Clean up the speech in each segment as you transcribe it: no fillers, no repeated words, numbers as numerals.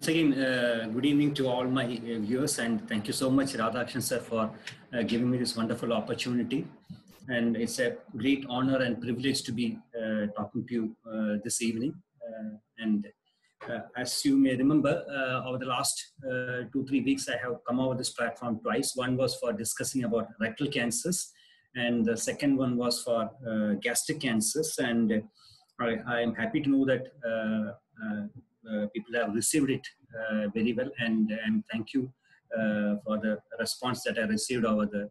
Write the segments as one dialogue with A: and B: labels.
A: Once again, good evening to all my viewers, and thank you so much, Radhakrishnan sir, for giving me this wonderful opportunity. And it's a great honor and privilege to be talking to you this evening. As you may remember, over the last 2-3 weeks, I have come over this platform twice. One was for discussing about rectal cancers, and the second one was for gastric cancers. And I am happy to know that people have received it very well, and thank you for the response that I received over the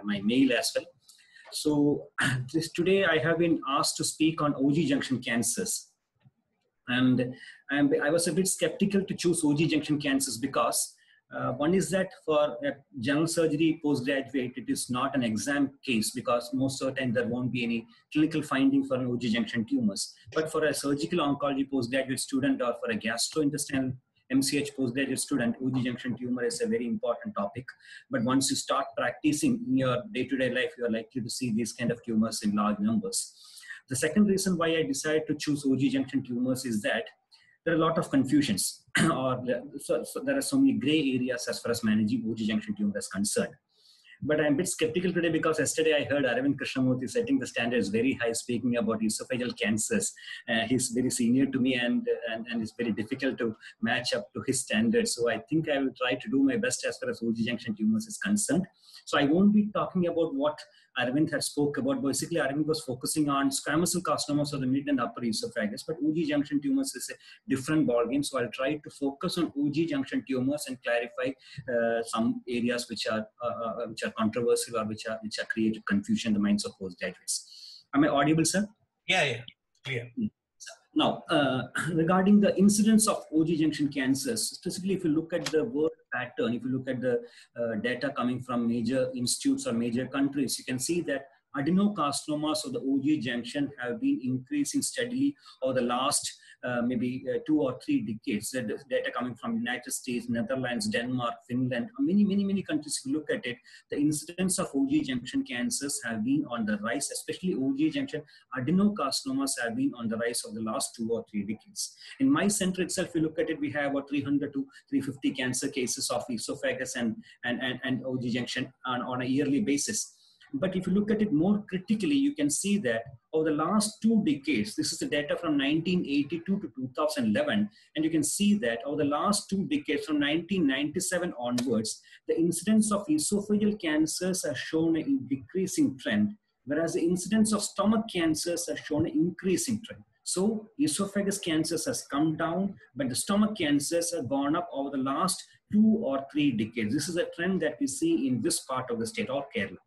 A: my mail as well. So today I have been asked to speak on OG junction cancers, and I was a bit skeptical to choose OG junction cancers because one is that for a general surgery postgraduate, it is not an exam case because most of the time there won't be any clinical finding for an OG junction tumors. But for a surgical oncology postgraduate student or for a gastrointestinal MCH postgraduate student, OG junction tumor is a very important topic. But once you start practicing in your day-to-day life, you are likely to see these kind of tumors in large numbers. The second reason why I decided to choose OG junction tumors is that there are a lot of confusions, or so there are so many gray areas as far as managing OG junction tumor is concerned. But I'm a bit skeptical today because yesterday I heard Aravind Krishnamurthy setting the standards very high, speaking about esophageal cancers. He's very senior to me, and it's very difficult to match up to his standards. So I think I will try to do my best as far as OG junction tumors is concerned. So I won't be talking about what Aravind had spoke about. Basically, Aravind was focusing on squamous cell carcinomas of the mid and upper esophagus, but OG junction tumors is a different ballgame. So I'll try to focus on OG junction tumors and clarify some areas which are controversial or which are created confusion in the minds of postgraduates. Am I audible, sir?
B: Yeah, clear.
A: Now, regarding the incidence of OG junction cancers, specifically if you look at the world pattern, if you look at the data coming from major institutes or major countries, you can see that adenocarcinomas of the OG junction have been increasing steadily over the last maybe 2 or 3 decades. The data coming from United States, Netherlands, Denmark, Finland, many countries. If you look at it, the incidence of OG junction cancers have been on the rise, especially OG junction adenocarcinomas have been on the rise of the last 2 or 3 decades. In my center itself, if you look at it, we have about 300 to 350 cancer cases of esophagus and OG junction on a yearly basis. But if you look at it more critically, you can see that over the last 2 decades, this is the data from 1982 to 2011, and you can see that over the last 2 decades, from 1997 onwards, the incidence of esophageal cancers has shown a decreasing trend, whereas the incidence of stomach cancers has shown an increasing trend. So esophagus cancers has come down, but the stomach cancers have gone up over the last 2 or 3 decades. This is a trend that we see in this part of the state or Kerala.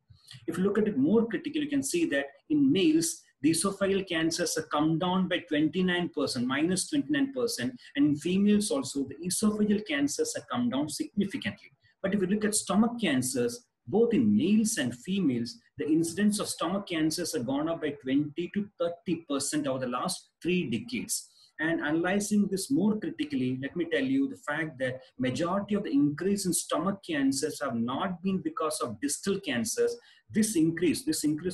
A: If you look at it more critically, you can see that in males, the esophageal cancers have come down by 29%, minus 29%, and in females also, the esophageal cancers have come down significantly. But if you look at stomach cancers, both in males and females, the incidence of stomach cancers have gone up by 20 to 30% over the last 3 decades. And analyzing this more critically, let me tell you the fact that majority of the increase in stomach cancers have not been because of distal cancers. This increase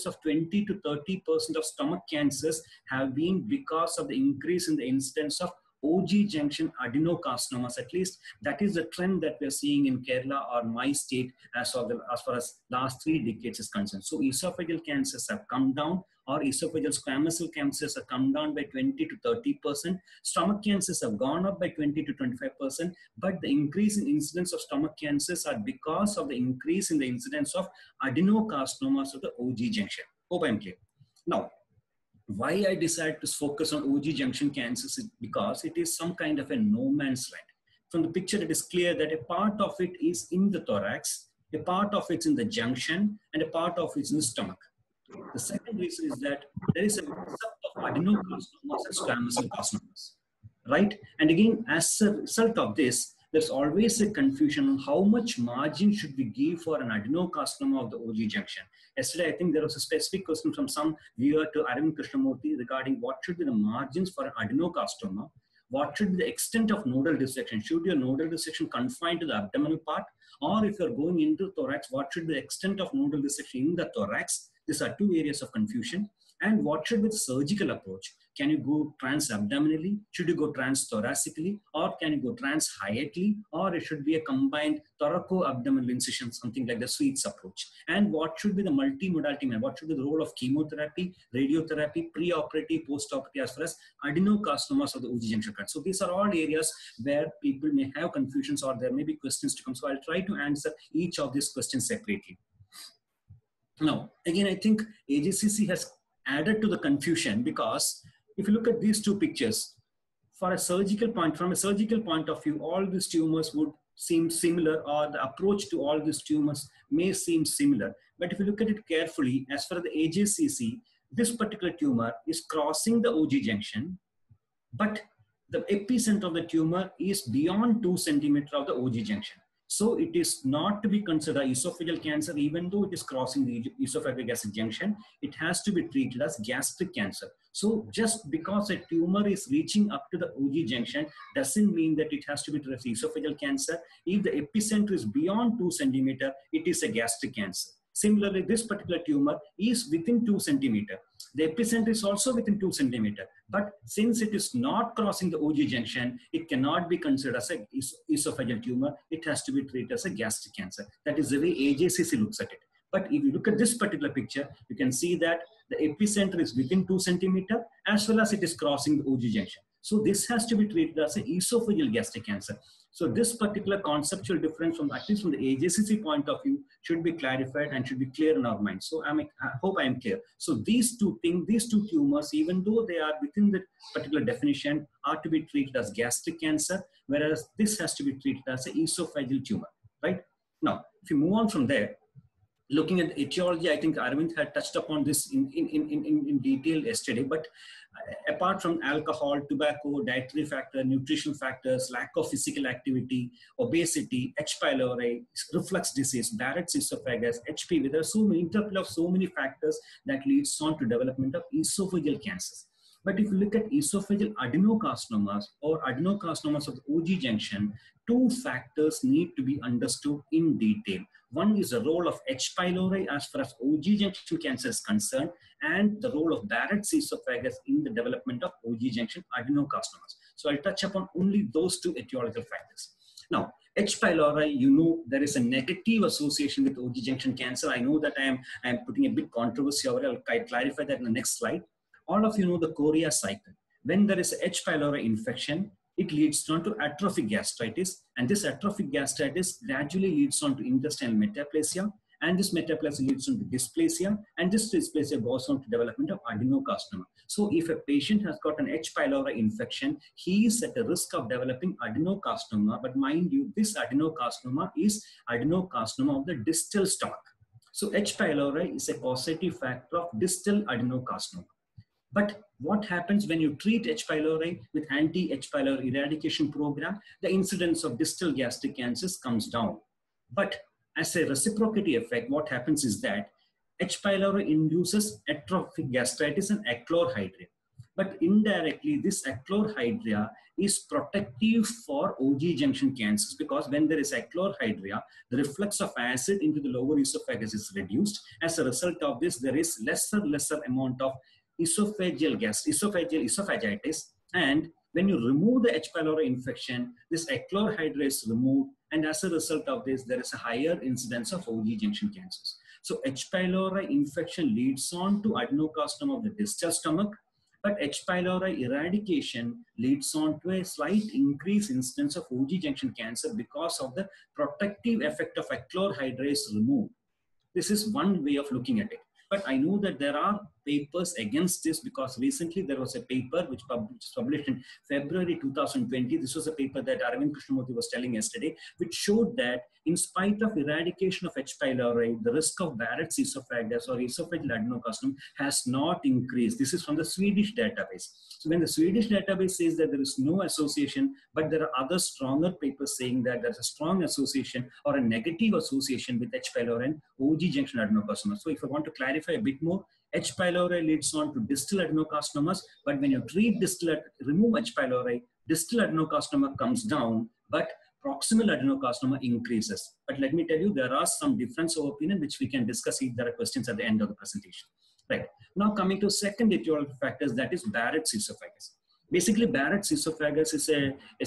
A: of 20 to 30% of stomach cancers have been because of the increase in the incidence of OG junction adenocarcinomas. At least that is the trend that we're seeing in Kerala or my state as far as last 3 decades is concerned. So esophageal cancers have come down, or esophageal squamous cell cancers have come down by 20 to 30%. Stomach cancers have gone up by 20 to 25%, but the increase in incidence of stomach cancers are because of the increase in the incidence of adenocarcinomas of the OG junction. Hope I'm clear. Now, why I decided to focus on OG junction cancers is because it is some kind of a no man's land. From the picture, it is clear that a part of it is in the thorax, a part of it's in the junction, and a part of it's in the stomach. The second reason is that there is a concept of adenocarcinomas and squamous cell carcinomas, right? And again, as a result of this, there's always a confusion on how much margin should we give for an adenocarcinoma of the OG junction. Yesterday, I think there was a specific question from some viewer to Aravind Krishnamurthy regarding what should be the margins for an adenocarcinoma. What should be the extent of nodal dissection? Should your nodal dissection confine to the abdominal part? Or if you're going into thorax, what should be the extent of nodal dissection in the thorax? These are 2 areas of confusion. And what should be the surgical approach? Can you go trans-abdominally? Should you go trans-thoracically? Or can you go trans-hiatally? Or it should be a combined thoraco-abdominal incision, something like the Sweets approach. And what should be the multimodality? What should be the role of chemotherapy, radiotherapy, pre-operative, post-operative, as far as adenocarcinomas of the Auger junction cut? So these are all areas where people may have confusions or there may be questions to come. So I'll try to answer each of these questions separately. Now, again, I think AJCC has added to the confusion, because if you look at these two pictures, from a surgical point of view, all these tumors would seem similar, or the approach to all these tumors may seem similar. But if you look at it carefully, as far as the AJCC, this particular tumor is crossing the Auger junction, but the epicenter of the tumor is beyond 2 centimeters of the Auger junction. So it is not to be considered esophageal cancer, even though it is crossing the esophageal gastric junction. It has to be treated as gastric cancer. So just because a tumor is reaching up to the Auger junction doesn't mean that it has to be treated as esophageal cancer. If the epicenter is beyond 2 centimeters, it is a gastric cancer. Similarly, this particular tumor is within 2 centimeters. The epicenter is also within 2 centimeters. But since it is not crossing the Auger junction, it cannot be considered as an esophageal tumor. It has to be treated as a gastric cancer. That is the way AJCC looks at it. But if you look at this particular picture, you can see that the epicenter is within 2 centimeters, as well as it is crossing the Auger junction. So this has to be treated as an esophageal gastric cancer. So this particular conceptual difference, from at least from the AJCC point of view, should be clarified and should be clear in our mind. So I hope I am clear. So these two things, these two tumors, even though they are within the particular definition, are to be treated as gastric cancer, whereas this has to be treated as an esophageal tumor, right? Now, if you move on from there, looking at the etiology, I think Arvind had touched upon this in detail yesterday, but apart from alcohol, tobacco, dietary factor, nutritional factors, lack of physical activity, obesity, H. pylori, reflux disease, Barrett's esophagus, HPV, there are so many interplay of so many factors that leads on to development of esophageal cancers. But if you look at esophageal adenocarcinomas or adenocarcinomas of the Auger junction, two factors need to be understood in detail. One is the role of H. pylori as far as Auger junction cancer is concerned, and the role of Barrett's esophagus in the development of Auger junction adenocarcinomas. So I'll touch upon only those two etiological factors. Now, H. pylori, you know, there is a negative association with Auger junction cancer. I know that I am putting a bit controversy over it. I'll clarify that in the next slide. All of you know the chorea cycle. When there is a H. pylori infection, it leads on to atrophic gastritis, and this atrophic gastritis gradually leads on to intestinal metaplasia, and this metaplasia leads on to dysplasia, and this dysplasia goes on to development of adenocarcinoma. So if a patient has got an H. pylori infection, he is at the risk of developing adenocarcinoma, but mind you, this adenocarcinoma is adenocarcinoma of the distal stomach. So H. pylori is a causative factor of distal adenocarcinoma. But what happens when you treat H. pylori with anti-H. pylori eradication program? The incidence of distal gastric cancers comes down. But as a reciprocity effect, what happens is that H. pylori induces atrophic gastritis and achlorhydria. But indirectly, this achlorhydria is protective for Auger junction cancers, because when there is achlorhydria, the reflux of acid into the lower esophagus is reduced. As a result of this, there is lesser amount of esophagitis, and when you remove the H. pylori infection, this achlorhydria is removed, and as a result of this, there is a higher incidence of Auger junction cancers. So H. pylori infection leads on to adenocarcinoma of the distal stomach, but H. pylori eradication leads on to a slight increased incidence of Auger junction cancer because of the protective effect of achlorhydria is removed. This is one way of looking at it. But I know that there are papers against this, because recently there was a paper which was published in February 2020. This was a paper that Arvind Krishnamurthy was telling yesterday, which showed that in spite of eradication of H. pylori, the risk of Barrett's esophagus or esophageal adenocarcinoma has not increased. This is from the Swedish database. So when the Swedish database says that there is no association, but there are other stronger papers saying that there's a strong association or a negative association with H. pylori and Auger junction adenocarcinoma. So if I want to clarify a bit more, H. pylori leads on to distal adenocarcinomas, but when you treat remove H. pylori, distal adenocarcinoma comes down, but proximal adenocarcinoma increases. But let me tell you, there are some difference of opinion which we can discuss if there are questions at the end of the presentation. Right. Now coming to second etiological factors, that is Barrett's esophagus. Basically, Barrett's esophagus is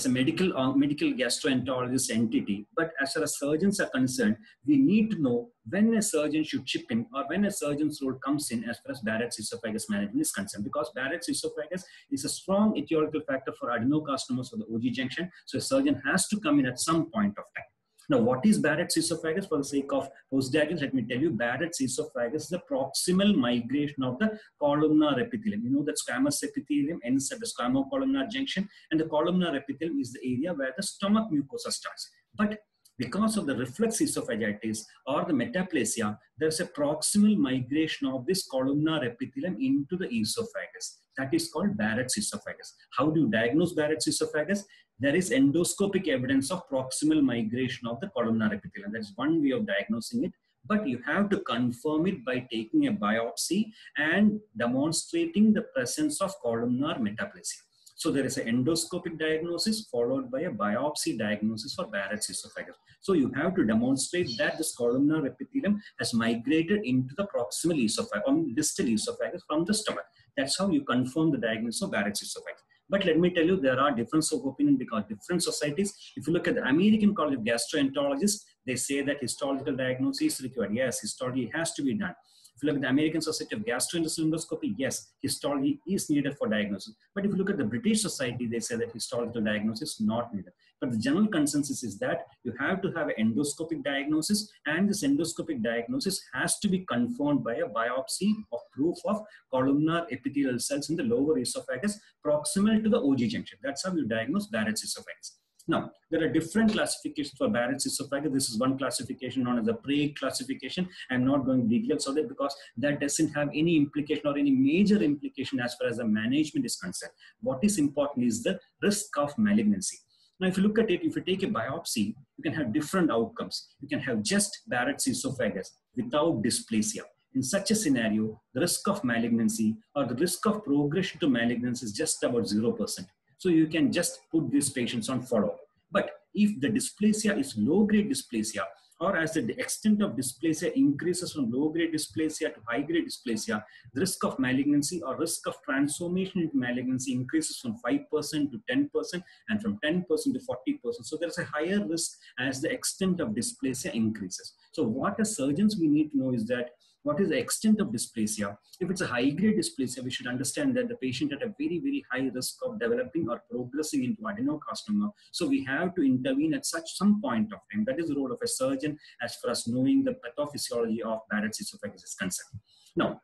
A: a medical gastroenterologist entity. But as far as surgeons are concerned, we need to know when a surgeon should chip in or when a surgeon's role comes in as far as Barrett's esophagus management is concerned. Because Barrett's esophagus is a strong etiological factor for adenocarcinomas of the Auger junction. So a surgeon has to come in at some point of time. Now, what is Barrett's esophagus? For the sake of postgraduates, let me tell you, Barrett's esophagus is the proximal migration of the columnar epithelium. You know that squamous epithelium ends at the squamocolumnar junction, and the columnar epithelium is the area where the stomach mucosa starts. But because of the reflux esophagitis or the metaplasia, there's a proximal migration of this columnar epithelium into the esophagus. That is called Barrett's esophagus. How do you diagnose Barrett's esophagus? There is endoscopic evidence of proximal migration of the columnar epithelium. That's one way of diagnosing it. But you have to confirm it by taking a biopsy and demonstrating the presence of columnar metaplasia. So there is an endoscopic diagnosis followed by a biopsy diagnosis for Barrett's esophagus. So you have to demonstrate that this columnar epithelium has migrated into the proximal esophagus, or distal esophagus from the stomach. That's how you confirm the diagnosis of Barrett's esophagus. But let me tell you, there are differences of opinion because different societies. If you look at the American College of Gastroenterologists, they say that histological diagnosis is required. Yes, histology has to be done. If you look at the American Society of Gastrointestinal Endoscopy, yes, histology is needed for diagnosis. But if you look at the British Society, they say that histological diagnosis is not needed. But the general consensus is that you have to have an endoscopic diagnosis, and this endoscopic diagnosis has to be confirmed by a biopsy of proof of columnar epithelial cells in the lower esophagus proximal to the Auger junction. That's how you diagnose Barrett's esophagus. Now, there are different classifications for Barrett's esophagus. This is one classification known as the Prague classification. I'm not going details of it because that doesn't have any implication or any major implication as far as the management is concerned. What is important is the risk of malignancy. Now, if you look at it, if you take a biopsy, you can have different outcomes. You can have just Barrett's esophagus without dysplasia. In such a scenario, the risk of malignancy or the risk of progression to malignancy is just about 0%. So you can just put these patients on follow-up. But if the dysplasia is low-grade dysplasia, or as the extent of dysplasia increases from low-grade dysplasia to high-grade dysplasia, the risk of malignancy or risk of transformation into malignancy increases from 5% to 10% and from 10% to 40%. So there's a higher risk as the extent of dysplasia increases. So what as surgeons we need to know is that what is the extent of dysplasia? If it's a high-grade dysplasia, we should understand that the patient at a very, very high risk of developing or progressing into adenocarcinoma. So we have to intervene at some point of time. That is the role of a surgeon as far as knowing the pathophysiology of Barrett's esophagus is concerned. Now,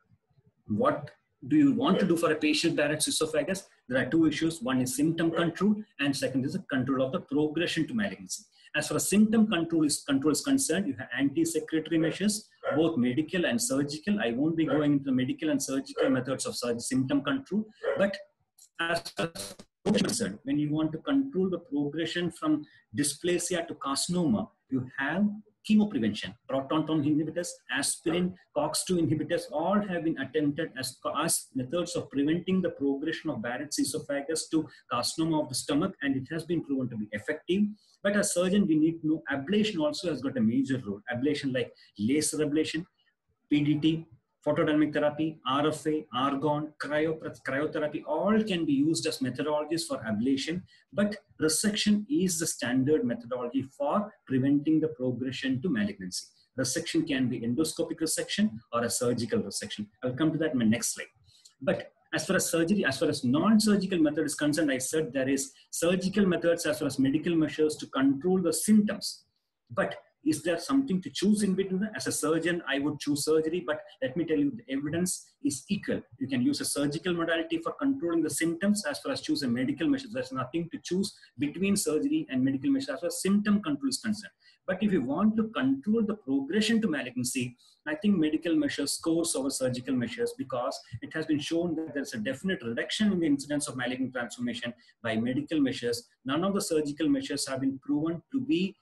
A: what do you want to do for a patient Barrett's esophagus? There are two issues. One is symptom control, and second is the control of the progression to malignancy. As far as symptom control is concerned, you have anti-secretory measures, both medical and surgical. I won't be going into the medical and surgical methods of symptom control, but as far as concerned, when you want to control the progression from dysplasia to carcinoma, you have chemoprevention, proton pump inhibitors, aspirin, COX-2 inhibitors, all have been attempted as methods of preventing the progression of Barrett's esophagus to carcinoma of the stomach, and it has been proven to be effective. But as surgeon, we need to know ablation also has got a major role. Ablation like laser ablation, PDT, photodynamic therapy, RFA, argon, cryotherapy, all can be used as methodologies for ablation, but resection is the standard methodology for preventing the progression to malignancy. Resection can be endoscopic resection or a surgical resection. I'll come to that in my next slide. But as far as surgery, as far as non-surgical method is concerned, I said there is surgical methods as well as medical measures to control the symptoms. But is there something to choose in between? As a surgeon, I would choose surgery, but let me tell you, the evidence is equal. You can use a surgical modality for controlling the symptoms as far as choose a medical measure. There's nothing to choose between surgery and medical measures as far as symptom control is concerned. But if you want to control the progression to malignancy, I think medical measures scores over surgical measures because it has been shown that there's a definite reduction in the incidence of malignant transformation by medical measures. None of the surgical measures have been proven to be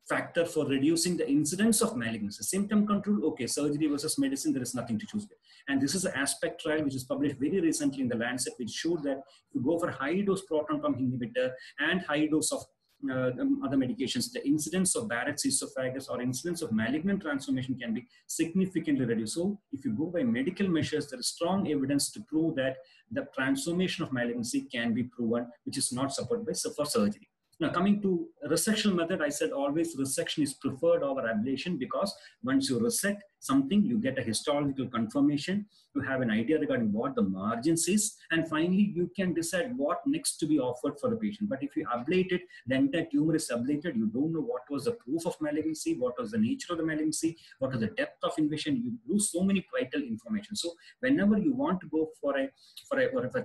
A: factor for reducing the incidence of malignancy. Symptom control, okay, surgery versus medicine, there is nothing to choose with. And this is an ASPECT trial which is published very recently in the Lancet, which showed that if you go for high dose proton pump inhibitor and high dose of other medications, the incidence of Barrett's esophagus or incidence of malignant transformation can be significantly reduced. So if you go by medical measures, there is strong evidence to prove that the transformation of malignancy can be proven, which is not supported by for surgery. Now, coming to resection method, I said always resection is preferred over ablation because once you resect something, you get a histological confirmation, you have an idea regarding what the margins is, and finally, you can decide what next to be offered for the patient. But if you ablate it, the entire tumor is ablated, you don't know what was the proof of malignancy, what was the nature of the malignancy, what was the depth of invasion, you lose so many vital information. So whenever you want to go for a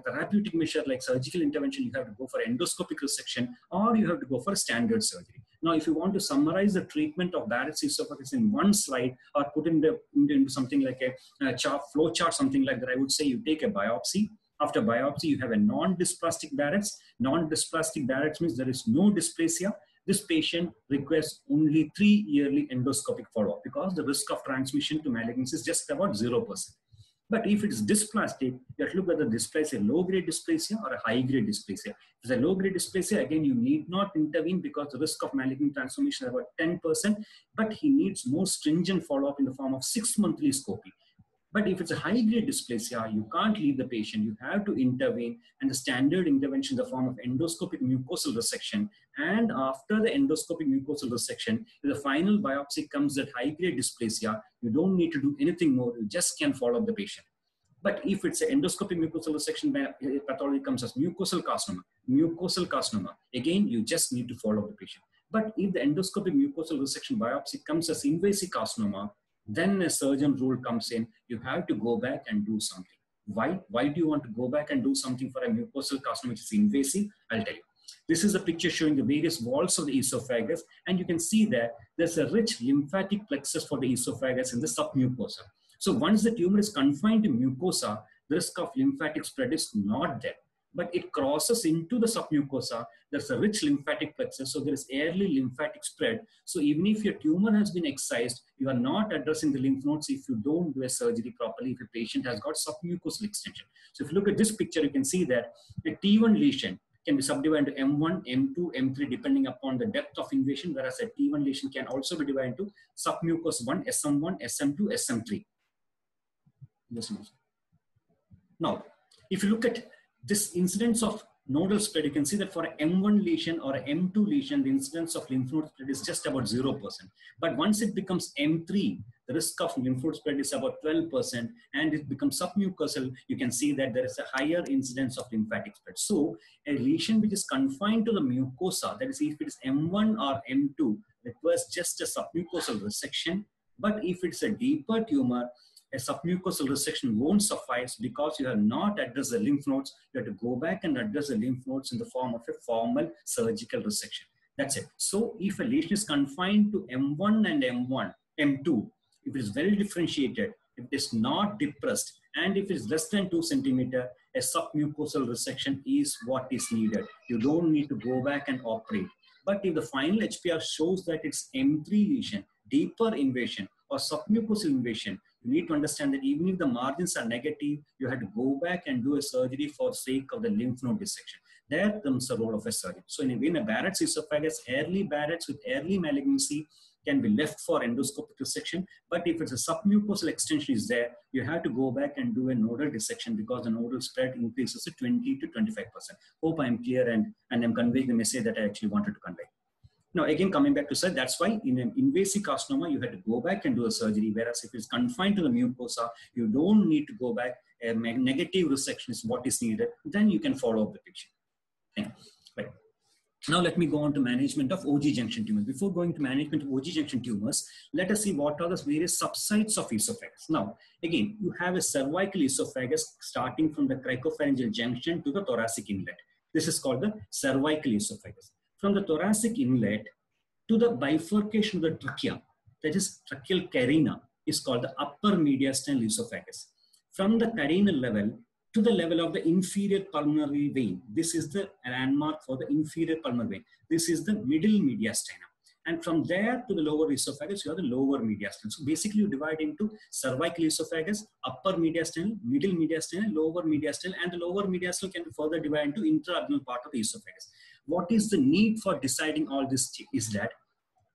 A: therapeutic measure like surgical intervention, you have to go for endoscopic resection or you have to go for a standard surgery. Now, if you want to summarize the treatment of Barrett's esophagus in one slide or put into something like a flow chart, something like that, I would say you take a biopsy. After biopsy, you have a non-dysplastic Barrett's. Non-dysplastic Barrett's means there is no dysplasia. This patient requires only 3 yearly endoscopic follow-up because the risk of transmission to malignancy is just about 0%. But if it is dysplastic, you have to look whether dysplasia, low-grade dysplasia or a high-grade dysplasia. If it's a low-grade dysplasia, again, you need not intervene because the risk of malignant transformation is about 10%, but he needs more stringent follow-up in the form of 6-monthly scopy. But if it's a high-grade dysplasia, you can't leave the patient. You have to intervene, and the standard intervention in the form of endoscopic mucosal resection. And after the endoscopic mucosal resection, if the final biopsy comes at high-grade dysplasia, you don't need to do anything more. You just can follow up the patient. But if it's an endoscopic mucosal resection, pathology comes as mucosal carcinoma, again, you just need to follow up the patient. But if the endoscopic mucosal resection biopsy comes as invasive carcinoma, then a surgeon rule comes in, you have to go back and do something. Why? Why do you want to go back and do something for a mucosal carcinoma which is invasive? I'll tell you. This is a picture showing the various walls of the esophagus, and you can see that there's a rich lymphatic plexus for the esophagus in the submucosa. So once the tumor is confined to mucosa, the risk of lymphatic spread is not there. But it crosses into the submucosa, there's a rich lymphatic plexus, so there is early lymphatic spread. So even if your tumor has been excised, you are not addressing the lymph nodes if you don't do a surgery properly, if a patient has got submucosal extension. So if you look at this picture, you can see that a T1 lesion can be subdivided into M1, M2, M3, depending upon the depth of invasion, whereas a T1 lesion can also be divided into submucous 1, SM1, SM2, SM3. Now, if you look at this incidence of nodal spread, you can see that for an M1 lesion or an M2 lesion, the incidence of lymph node spread is just about 0%. But once it becomes M3, the risk of lymph node spread is about 12%, and it becomes submucosal, you can see that there is a higher incidence of lymphatic spread. So a lesion which is confined to the mucosa, that is if it is M1 or M2, requires just a submucosal resection. But if it's a deeper tumor, a submucosal resection won't suffice because you have not addressed the lymph nodes. You have to go back and address the lymph nodes in the form of a formal surgical resection. That's it. So if a lesion is confined to M1 and M2, if it is well differentiated, if it is not depressed, and if it is less than 2 centimeters, a submucosal resection is what is needed. You don't need to go back and operate. But if the final HPR shows that it's M3 lesion, deeper invasion, or submucosal invasion, you need to understand that even if the margins are negative, you have to go back and do a surgery for the sake of the lymph node dissection. There comes the role of a surgeon. So in a Barrett's esophagus, early Barrett's with early malignancy can be left for endoscopic dissection. But if it's a submucosal extension is there, you have to go back and do a nodal dissection because the nodal spread increases to 20 to 25%. Hope I'm clear and I'm conveying the message that I actually wanted to convey. Now, again, coming back to say, that's why in an invasive carcinoma, you had to go back and do a surgery. Whereas if it's confined to the mucosa, you don't need to go back. A negative resection is what is needed. Then you can follow up the patient. Right. Now, let me go on to management of OG junction tumors. Before going to management of OG junction tumors, let us see what are the various subsites of esophagus. Now, again, you have a cervical esophagus starting from the cricopharyngeal junction to the thoracic inlet. This is called the cervical esophagus. From the thoracic inlet to the bifurcation of the trachea, that is tracheal carina, is called the upper mediastinal esophagus. From the carinal level to the level of the inferior pulmonary vein, this is the landmark for the inferior pulmonary vein. This is the middle mediastinum. And from there to the lower esophagus, you have the lower mediastinum. So basically you divide into cervical esophagus, upper mediastinal, middle mediastinal, lower mediastinal, and the lower mediastinal can be further divided into intra-abdominal part of the esophagus. what is the need for deciding all this is that,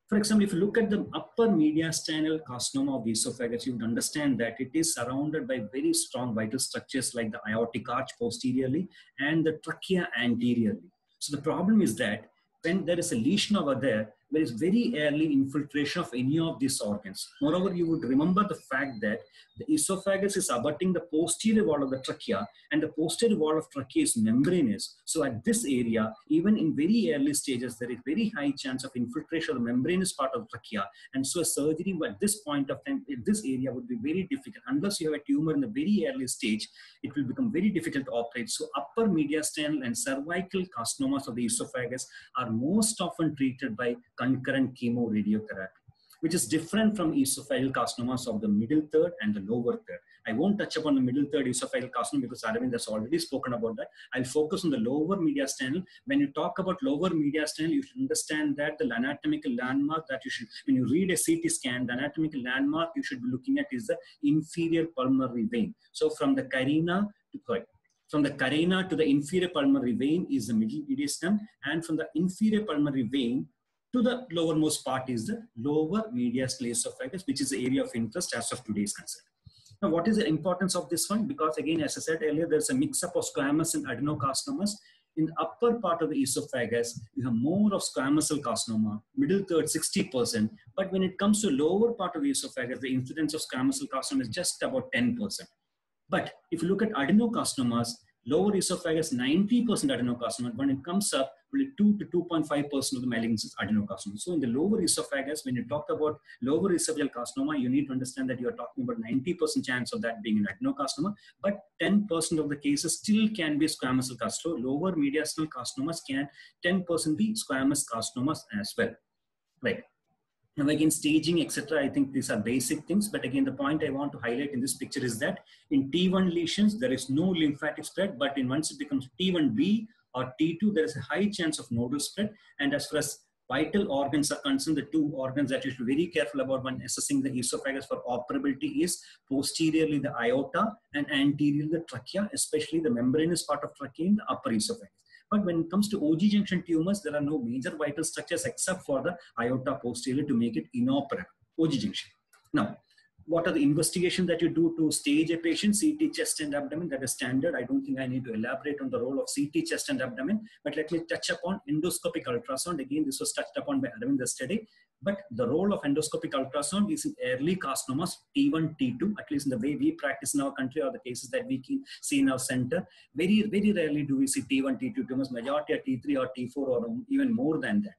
A: for example, if you look at the upper mediastinal carcinoma of the esophagus, you would understand that it is surrounded by very strong vital structures like the aortic arch posteriorly and the trachea anteriorly. So the problem is that when there is a lesion over there, there is very early infiltration of any of these organs. Moreover, you would remember the fact that the esophagus is abutting the posterior wall of the trachea, and the posterior wall of trachea is membranous. So at this area, even in very early stages, there is very high chance of infiltration of the membranous part of the trachea. And so a surgery at this point of time in this area would be very difficult. Unless you have a tumor in the very early stage, it will become very difficult to operate. So upper mediastinal and cervical carcinomas of the esophagus are most often treated by concurrent chemoradiotherapy, which is different from esophageal carcinomas of the middle third and the lower third. I won't touch upon the middle third esophageal carcinoma because Aravind has already spoken about that. I'll focus on the lower mediastinal. When you talk about lower mediastinal, you should understand that the anatomical landmark that you should, when you read a CT scan, the anatomical landmark you should be looking at is the inferior pulmonary vein. So from the carina to the inferior pulmonary vein is the middle mediastinum, and from the inferior pulmonary vein to the lowermost part is the lower mediastinal esophagus, which is the area of interest as of today's concern. Now, what is the importance of this one? Because again, as I said earlier, there's a mix-up of squamous and adenocarcinomas. In the upper part of the esophagus, you have more of squamous cell carcinoma, middle third 60%. But when it comes to lower part of the esophagus, the incidence of squamous cell carcinoma is just about 10%. But if you look at adenocarcinomas, lower esophagus 90% adenocarcinoma. When it comes up, only 2 to 2.5% of the malignancy is adenocarcinoma. So in the lower esophagus, when you talk about lower esophageal carcinoma, you need to understand that you are talking about 90% chance of that being an adenocarcinoma, but 10% of the cases still can be squamous cell carcinoma. Lower mediastinal carcinomas can 10% be squamous carcinomas as well. Right. Now again, staging, etc. I think these are basic things. But again, the point I want to highlight in this picture is that in T1 lesions, there is no lymphatic spread. But once it becomes T1B or T2, there is a high chance of nodal spread. And as far as vital organs are concerned, the two organs that you should be very careful about when assessing the esophagus for operability is posteriorly the aorta and anteriorly the trachea, especially the membranous part of trachea in the upper esophagus. But when it comes to OG junction tumors, there are no major vital structures except for the aorta posterior to make it inoperable, OG junction. Now, what are the investigations that you do to stage a patient? CT, chest and abdomen, that is standard. I don't think I need to elaborate on the role of CT, chest and abdomen, but let me touch upon endoscopic ultrasound. Again, this was touched upon by Aravind yesterday. But the role of endoscopic ultrasound is in early carcinomas, T1, T2, at least in the way we practice in our country or the cases that we can see in our center. Very, very rarely do we see T1, T2 tumors, majority are T3 or T4 or even more than that.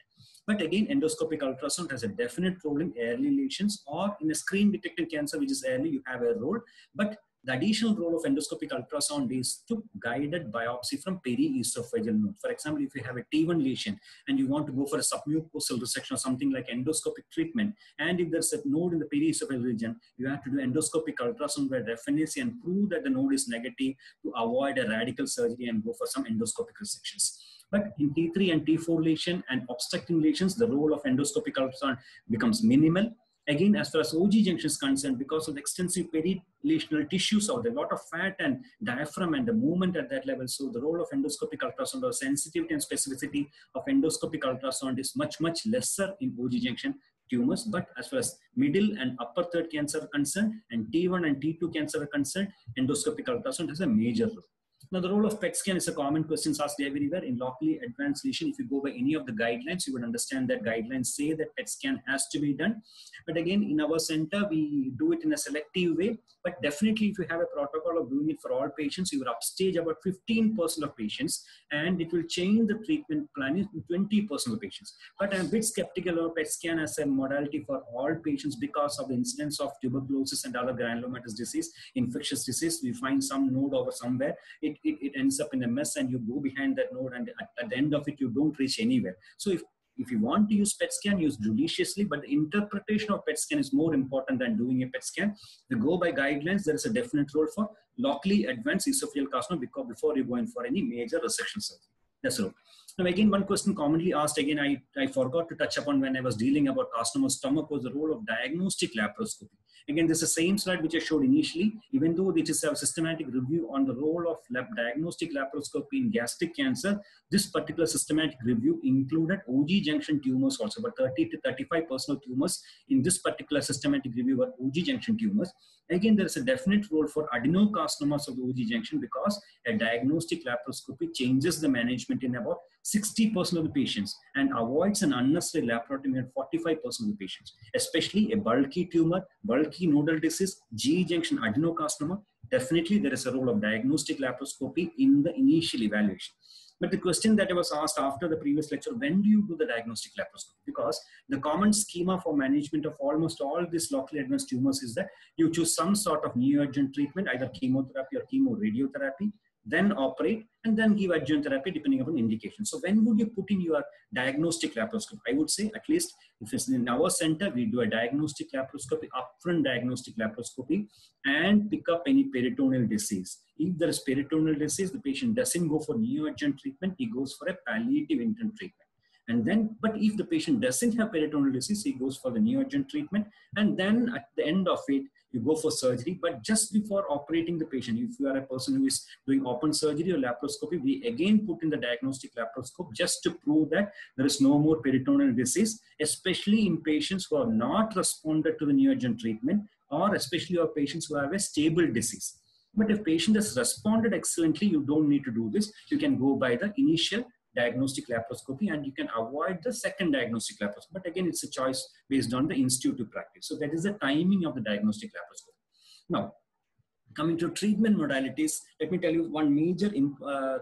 A: But again, endoscopic ultrasound has a definite role in early lesions, or in a screen detected cancer, which is early, you have a role. But the additional role of endoscopic ultrasound is to guided biopsy from periesophageal node. For example, if you have a T1 lesion and you want to go for a submucosal resection or something like endoscopic treatment, and if there's a node in the periesophageal region, you have to do endoscopic ultrasound by reference and prove that the node is negative to avoid a radical surgery and go for some endoscopic resections. But in T3 and T4 lesion and obstructing lesions, the role of endoscopic ultrasound becomes minimal. Again, as far as OG junction is concerned, because of the extensive perilesional tissues out there, a lot of fat and diaphragm and the movement at that level. So the role of endoscopic ultrasound or sensitivity and specificity of endoscopic ultrasound is much, much lesser in OG junction tumors. But as far as middle and upper third cancer are concerned and T1 and T2 cancer are concerned, endoscopic ultrasound has a major role. Now, the role of PET scan is a common question asked everywhere. In locally advanced lesion, if you go by any of the guidelines, you would understand that guidelines say that PET scan has to be done. But again, in our center, we do it in a selective way. But definitely, if you have a protocol of doing it for all patients, you will upstage about 15% of patients, and it will change the treatment plan in 20% of patients. But I'm a bit skeptical of PET scan as a modality for all patients because of the incidence of tuberculosis and other granulomatous disease, infectious disease. We find some node over somewhere. It ends up in a mess and you go behind that node, and at the end of it, you don't reach anywhere. So if you want to use PET scan, use judiciously, but the interpretation of PET scan is more important than doing a PET scan. If you go by guidelines, there is a definite role for locally advanced esophageal carcinoma before you go in for any major resection surgery. That's all. Now again, one question commonly asked, again, I forgot to touch upon when I was dealing about carcinoma stomach, was the role of diagnostic laparoscopy. Again, this is the same slide which I showed initially. Even though this is a systematic review on the role of diagnostic laparoscopy in gastric cancer, this particular systematic review included OG junction tumors also, but 30 to 35% of tumors in this particular systematic review were OG junction tumors. Again, there is a definite role for adenocarcinomas of the OG junction because a diagnostic laparoscopy changes the management in about 60% of the patients and avoids an unnecessary laparotomy in 45% of the patients, especially a bulky tumor, bulky nodal disease, GE junction adenocarcinoma. Definitely, there is a role of diagnostic laparoscopy in the initial evaluation. But the question that I was asked after the previous lecture, when do you do the diagnostic laparoscopy? Because the common schema for management of almost all these locally advanced tumors is that you choose some sort of neoadjuvant treatment, either chemotherapy or chemoradiotherapy, then operate, and then give adjuvant therapy depending upon indication. So when would you put in your diagnostic laparoscopy? I would say at least if it's in our center, we do a diagnostic laparoscopy, upfront diagnostic laparoscopy, and pick up any peritoneal disease. If there is peritoneal disease, the patient doesn't go for neoadjuvant treatment, he goes for a palliative intent treatment. And then, but if the patient doesn't have peritoneal disease, he goes for the neoadjuvant treatment. And then at the end of it, you go for surgery. But just before operating the patient, if you are a person who is doing open surgery or laparoscopy, we again put in the diagnostic laparoscope just to prove that there is no more peritoneal disease, especially in patients who have not responded to the neoadjuvant treatment, or especially our patients who have a stable disease. But if patient has responded excellently, you don't need to do this. You can go by the initial diagnostic laparoscopy and you can avoid the second diagnostic laparoscopy. But again, it's a choice based on the institute practice. So that is the timing of the diagnostic laparoscopy. Now, coming to treatment modalities, let me tell you one major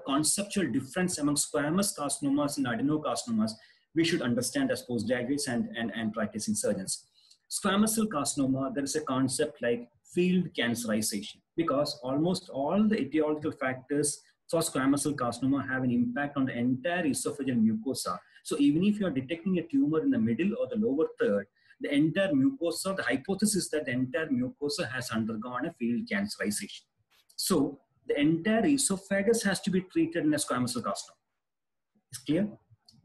A: conceptual difference among squamous carcinomas and adenocarcinomas we should understand as postgraduates and practicing surgeons. Squamous cell carcinoma, there is a concept like field cancerization because almost all the etiological factors for squamous cell carcinoma have an impact on the entire esophageal mucosa. So even if you are detecting a tumor in the middle or the lower third, the entire mucosa, the hypothesis is that the entire mucosa has undergone a field cancerization. So the entire esophagus has to be treated in a squamous cell carcinoma. Is clear?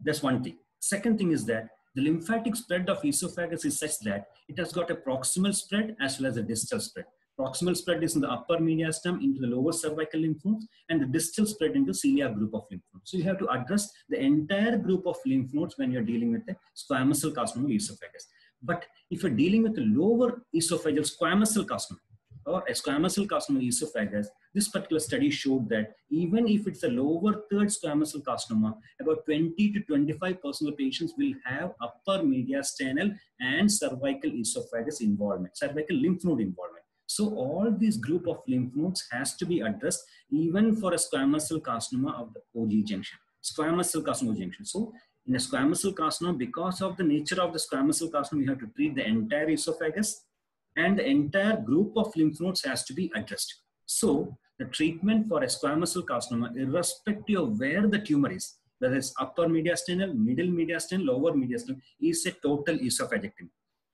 A: That's one thing. Second thing is that the lymphatic spread of esophagus is such that it has got a proximal spread as well as a distal spread. Proximal spread is in the upper mediastinum into the lower cervical lymph nodes, and the distal spread into celiac group of lymph nodes. So you have to address the entire group of lymph nodes when you're dealing with the squamous cell carcinoma esophagus. But if you're dealing with the lower esophageal squamous cell carcinoma or a squamous cell carcinoma esophagus, this particular study showed that even if it's a lower third squamous cell carcinoma, about 20 to 25% of the patients will have upper mediastinal and cervical esophagus involvement, cervical lymph node involvement. So all these group of lymph nodes has to be addressed even for a squamous cell carcinoma of the OG junction, squamous cell carcinoma junction. So in a squamous cell carcinoma, because of the nature of the squamous cell carcinoma, you have to treat the entire esophagus and the entire group of lymph nodes has to be addressed. So the treatment for a squamous cell carcinoma, irrespective of where the tumor is, whether it's upper mediastinal, middle mediastinal, lower mediastinal, is a total esophagectomy.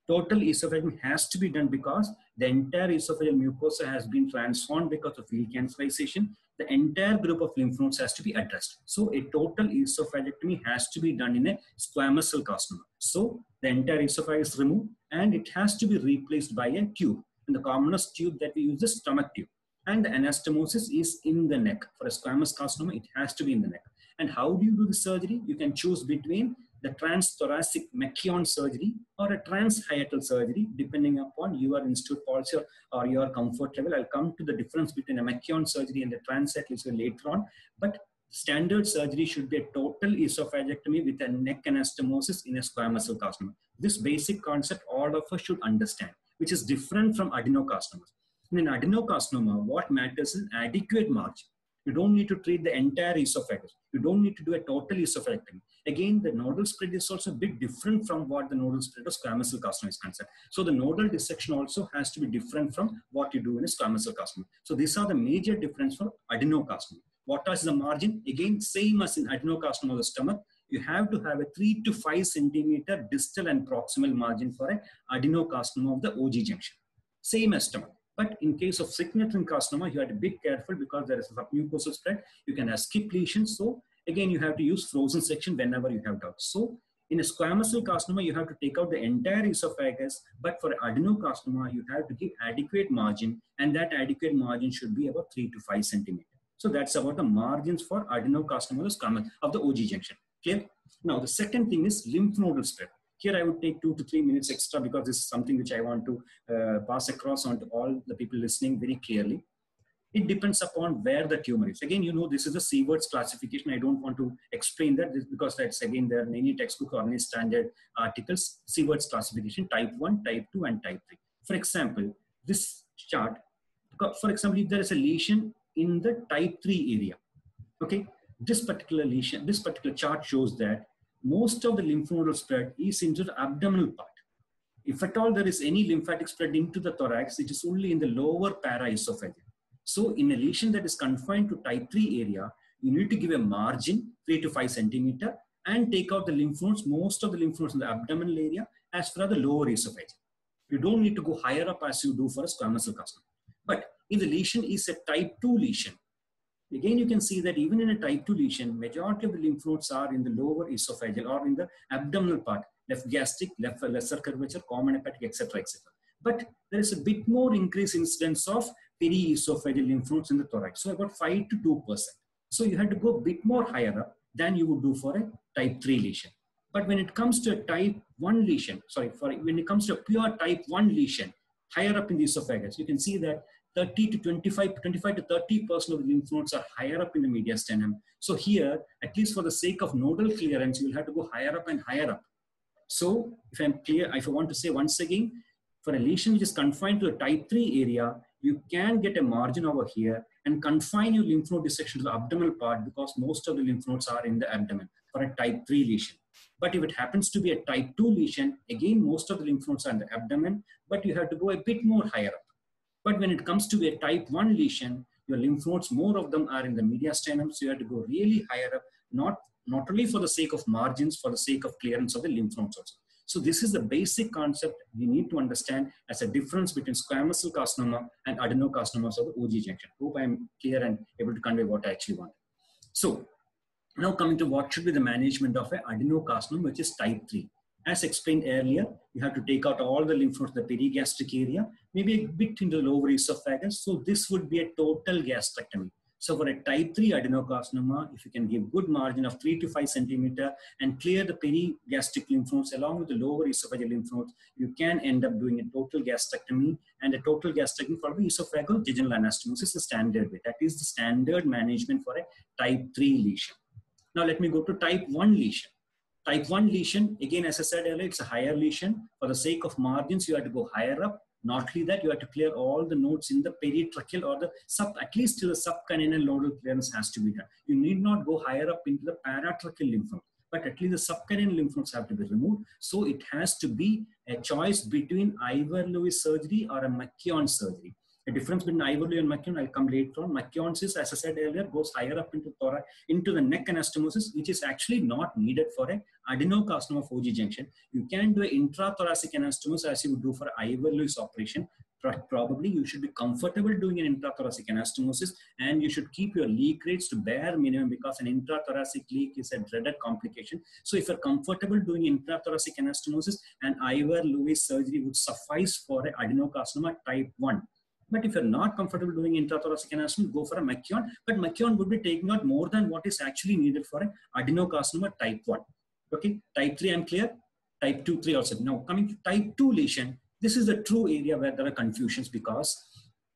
A: Total esophagectomy has to be done because the entire esophageal mucosa has been transformed because of field cancerization. The entire group of lymph nodes has to be addressed. So a total esophagectomy has to be done in a squamous cell carcinoma. So the entire esophagus is removed and it has to be replaced by a tube. And the commonest tube that we use is stomach tube. And the anastomosis is in the neck. For a squamous carcinoma, it has to be in the neck. And how do you do the surgery? You can choose between the transthoracic Machion surgery or a transhiatal surgery, depending upon your institute policy or your comfort level. I'll come to the difference between a Machion surgery and a transhiatal surgery later on. But standard surgery should be a total esophagectomy with a neck anastomosis in a squamous cell carcinoma. This basic concept all of us should understand, which is different from adenocarcinomas. In adenocarcinoma, what matters is adequate margin. You don't need to treat the entire esophagus. You don't need to do a total esophagectomy. Again, the nodal spread is also a bit different from what the nodal spread of squamous cell carcinoma is concerned. So the nodal dissection also has to be different from what you do in a squamous cell carcinoma. So these are the major difference for adenocarcinoma. What is the margin? Again, same as in adenocarcinoma of the stomach. You have to have a 3 to 5 centimeter distal and proximal margin for an adenocarcinoma of the OG junction. Same as stomach. But in case of significant carcinoma, you have to be careful because there is a submucosal spread. You can have skip lesions. So again, you have to use frozen section whenever you have doubt. So In a squamous cell carcinoma, you have to take out the entire esophagus, but for adenocarcinoma, you have to give adequate margin, and that adequate margin should be about 3 to 5 centimeters. So that's about the margins for adenocarcinoma of the OG junction. Clear? Now, the second thing is lymph nodal spread. Here I would take 2 to 3 minutes extra because this is something which I want to pass across on to all the people listening very clearly. It depends upon where the tumor is. Again, you know, this is a Sievert's classification. I don't want to explain that because that's, again, there are many textbook or any standard articles. Sievert's classification, type 1, type 2, and type 3. For example, this chart, for example, if there is a lesion in the type 3 area, okay, this particular lesion, this particular chart shows that most of the lymph nodal spread is into the abdominal part. If at all there is any lymphatic spread into the thorax, it is only in the lower paraesophageal. So in a lesion that is confined to type 3 area, you need to give a margin 3 to 5 centimeter and take out the lymph nodes, most of the lymph nodes in the abdominal area as for the lower esophageal. You don't need to go higher up as you do for a squamous cell carcinoma. But if the lesion is a type 2 lesion, again you can see that even in a type 2 lesion, majority of the lymph nodes are in the lower esophageal or in the abdominal part, left gastric, left lesser curvature, common hepatic, etc., etc. But there is a bit more increased incidence of periesophageal lymph nodes in the thorax, so about 5 to 2%. So you have to go a bit more higher up than you would do for a type 3 lesion. But when it comes to a type 1 lesion, when it comes to a pure type 1 lesion, higher up in the esophagus, you can see that 30 to 25 to 30% of the lymph nodes are higher up in the mediastinum. So here, at least for the sake of nodal clearance, you will have to go higher up and higher up. So if I'm clear, if I want to say once again, for a lesion which is confined to a type 3 area, you can get a margin over here and confine your lymph node dissection to the abdominal part because most of the lymph nodes are in the abdomen for a type 3 lesion. But if it happens to be a type 2 lesion, again, most of the lymph nodes are in the abdomen, but you have to go a bit more higher up. But when it comes to be a type 1 lesion, your lymph nodes, more of them are in the mediastinum, so you have to go really higher up, not only for the sake of margins, for the sake of clearance of the lymph nodes also. So this is the basic concept we need to understand as a difference between squamous cell carcinoma and adenocarcinomas of the OG junction. Hope I'm clear and able to convey what I actually want. So now coming to what should be the management of an adenocarcinoma, which is type 3. As explained earlier, you have to take out all the lymph nodes in the perigastric area, maybe a bit into the lower esophagus. So this would be a total gastrectomy. So for a type 3 adenocarcinoma, if you can give good margin of 3 to 5 centimeter and clear the perigastric lymph nodes along with the lower esophageal lymph nodes, you can end up doing a total gastrectomy, and a total gastrectomy for the esophageal anastomosis is the standard way. That is the standard management for a type 3 lesion. Now let me go to type 1 lesion. Type 1 lesion, again, as I said earlier, it's a higher lesion. For the sake of margins, you have to go higher up. Not only that, you have to clear all the nodes in the peritracheal or the at least till the subcaninial nodal clearance has to be done. You need not go higher up into the paratracheal lymph node, but at least the subcaninial lymph nodes have to be removed. So it has to be a choice between Ivor-Lewis surgery or a McKeown surgery. The difference between Ivor-Lewis and McKeown, I'll come later on. McKeown's is, as I said earlier, goes higher up into thorax, into the neck anastomosis, which is actually not needed for a adenocarcinoma of OG junction. You can do an intrathoracic anastomosis as you would do for Ivor-Lewis operation. Probably you should be comfortable doing an intrathoracic anastomosis, and you should keep your leak rates to bare minimum because an intrathoracic leak is a dreaded complication. So if you're comfortable doing intrathoracic anastomosis, an Ivor-Lewis surgery would suffice for an adenocarcinoma type 1. But if you're not comfortable doing intrathoracic anastomosis, go for a McKeown. But McKeown would be taking out more than what is actually needed for an adenocarcinoma type 1. Okay, type 3, I'm clear. Type 2, 3 also. Now coming to type 2 lesion, this is the true area where there are confusions because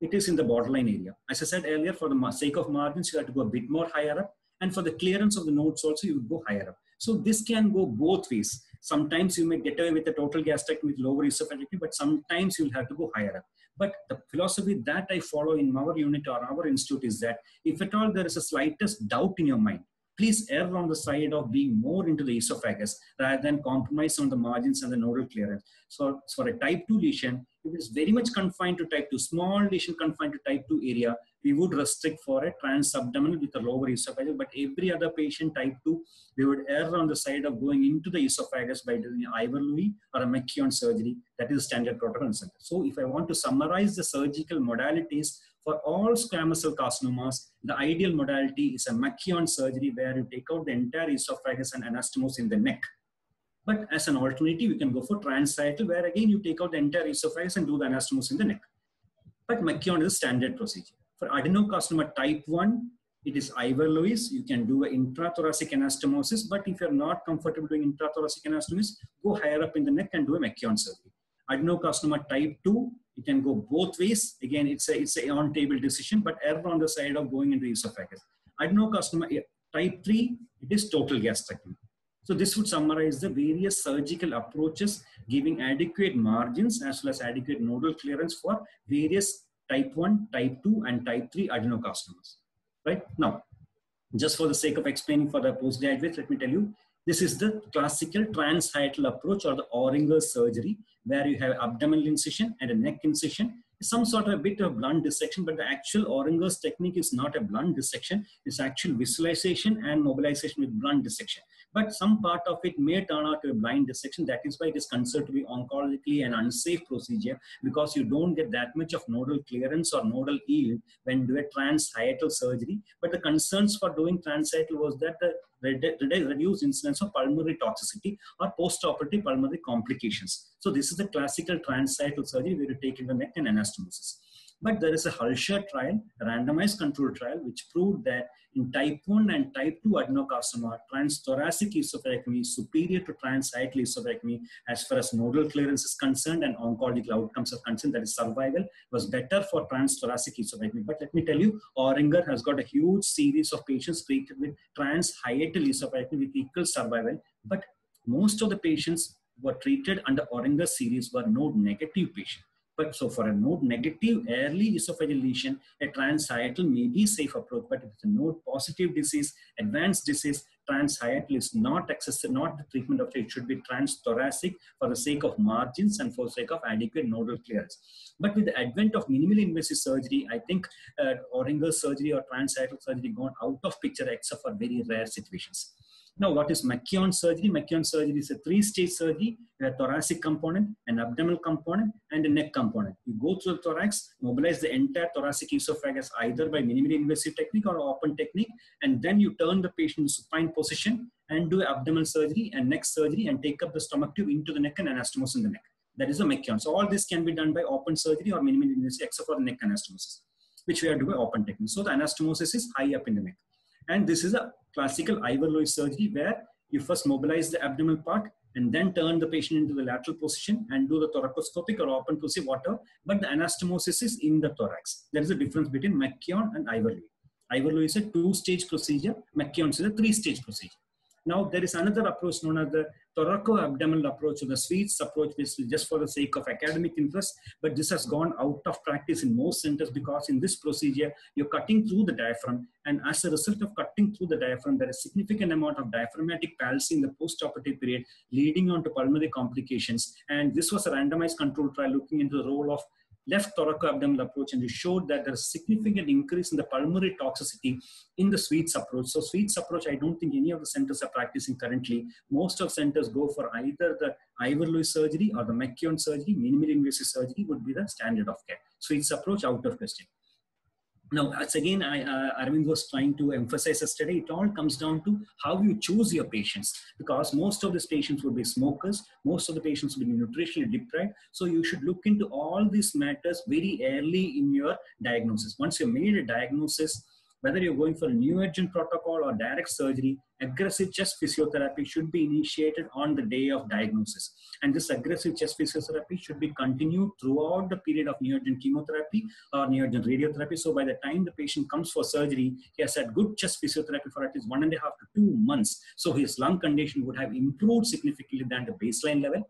A: it is in the borderline area. As I said earlier, for the sake of margins, you have to go a bit more higher up. And for the clearance of the nodes also, you would go higher up. So this can go both ways. Sometimes you may get away with a total gastrectomy with lower esophagectomy, but sometimes you'll have to go higher up. But the philosophy that I follow in our unit or our institute is that if at all there is a slightest doubt in your mind, please err on the side of being more into the esophagus rather than compromise on the margins and the nodal clearance. So for a type 2 lesion, if it is very much confined to type 2, small lesion confined to type 2 area, we would restrict for a transabdominal with a lower esophagus. But every other patient type 2, we would err on the side of going into the esophagus by doing an Ivor-Lewis or a McKeown surgery. That is the standard protocol. So if I want to summarize the surgical modalities for all squamous cell carcinomas, the ideal modality is a McKeown surgery where you take out the entire esophagus and anastomose in the neck. But as an alternative, you can go for transhiatal, where again you take out the entire esophagus and do the anastomosis in the neck. But McKeown is a standard procedure. For adenocarcinoma type 1, it is Ivor Lewis. You can do an intrathoracic anastomosis, but if you're not comfortable doing intrathoracic anastomosis, go higher up in the neck and do a McKeown surgery. Adenocarcinoma type 2, you can go both ways. Again, it's a on-table decision, but err on the side of going into esophagus. Adenocarcinoma type 3, it is total gastrectomy. So this would summarize the various surgical approaches, giving adequate margins as well as adequate nodal clearance for various type 1, type 2, and type 3 adenocarcinomas. Right? Now, just for the sake of explaining for the postgraduates, let me tell you, this is the classical transhiatal approach, or the Oringer surgery, where you have abdominal incision and a neck incision. Some sort of a bit of blunt dissection, but the actual Oringer's technique is not a blunt dissection. It's actual visualization and mobilization with blunt dissection. But some part of it may turn out to a blind dissection. That is why it is considered to be oncologically an unsafe procedure, because you don't get that much of nodal clearance or nodal yield when you do a transhiatal surgery. But the concerns for doing transhiatal was that the reduced incidence of pulmonary toxicity or post-operative pulmonary complications. So this is the classical transhiatal surgery where you take in the neck and anastomosis. But there is a Hulscher trial, a randomized control trial, which proved that in type 1 and type 2 adenocarcinoma, transthoracic esophageectomy is superior to transhiatal esophageectomy as far as nodal clearance is concerned and oncological outcomes are concerned. That is, survival was better for transthoracic esophageectomy. But let me tell you, Oringer has got a huge series of patients treated with transhiatal esophageectomy with equal survival. But most of the patients who were treated under Oringer series were node negative patients. But so for a node negative early esophageal lesion, a transhiatal may be a safe approach. But if it's a node positive disease, advanced disease, transhiatal is not accessible, not the treatment of it. It should be transthoracic for the sake of margins and for the sake of adequate nodal clearance. But with the advent of minimally invasive surgery, I think Oringer surgery or transhiatal surgery gone out of picture except for very rare situations. Now, what is McKeown surgery? McKeown surgery is a 3-stage surgery. You have a thoracic component, an abdominal component, and a neck component. You go through the thorax, mobilize the entire thoracic esophagus either by minimally invasive technique or open technique, and then you turn the patient in supine position and do abdominal surgery and neck surgery and take up the stomach tube into the neck and anastomosis in the neck. That is a McKeown. So all this can be done by open surgery or minimally invasive except for neck anastomosis, which we have to do by open technique. So the anastomosis is high up in the neck. And this is a classical Ivor Lewis surgery where you first mobilize the abdominal part and then turn the patient into the lateral position and do the thoracoscopic or open procedure, whatever. But the anastomosis is in the thorax. There is a difference between McKeown and Ivor Lewis. Ivor Lewis is a 2-stage procedure. McKeown is a 3-stage procedure. Now, there is another approach known as the thoracoabdominal approach, or the Sweets approach, which is just for the sake of academic interest, but this has gone out of practice in most centers because in this procedure, you're cutting through the diaphragm, and as a result of cutting through the diaphragm, there is a significant amount of diaphragmatic palsy in the post-operative period, leading on to pulmonary complications. And this was a randomized control trial looking into the role of left thoracoabdominal approach, and it showed that there is a significant increase in the pulmonary toxicity in the Sweets approach. So Sweets approach, I don't think any of the centers are practicing currently. Most of centers go for either the Ivor Lewis surgery or the McKeown surgery. Minimally invasive surgery would be the standard of care. Sweets approach out of question. Now, as again, Arvind was trying to emphasize yesterday, it all comes down to how you choose your patients, because most of these patients will be smokers, most of the patients will be nutritionally deprived. So you should look into all these matters very early in your diagnosis. Once you've made a diagnosis, whether you're going for a neoadjuvant protocol or direct surgery, aggressive chest physiotherapy should be initiated on the day of diagnosis. And this aggressive chest physiotherapy should be continued throughout the period of neoadjuvant chemotherapy or neoadjuvant radiotherapy. So by the time the patient comes for surgery, he has had good chest physiotherapy for at least 1.5 to 2 months. So his lung condition would have improved significantly than the baseline level.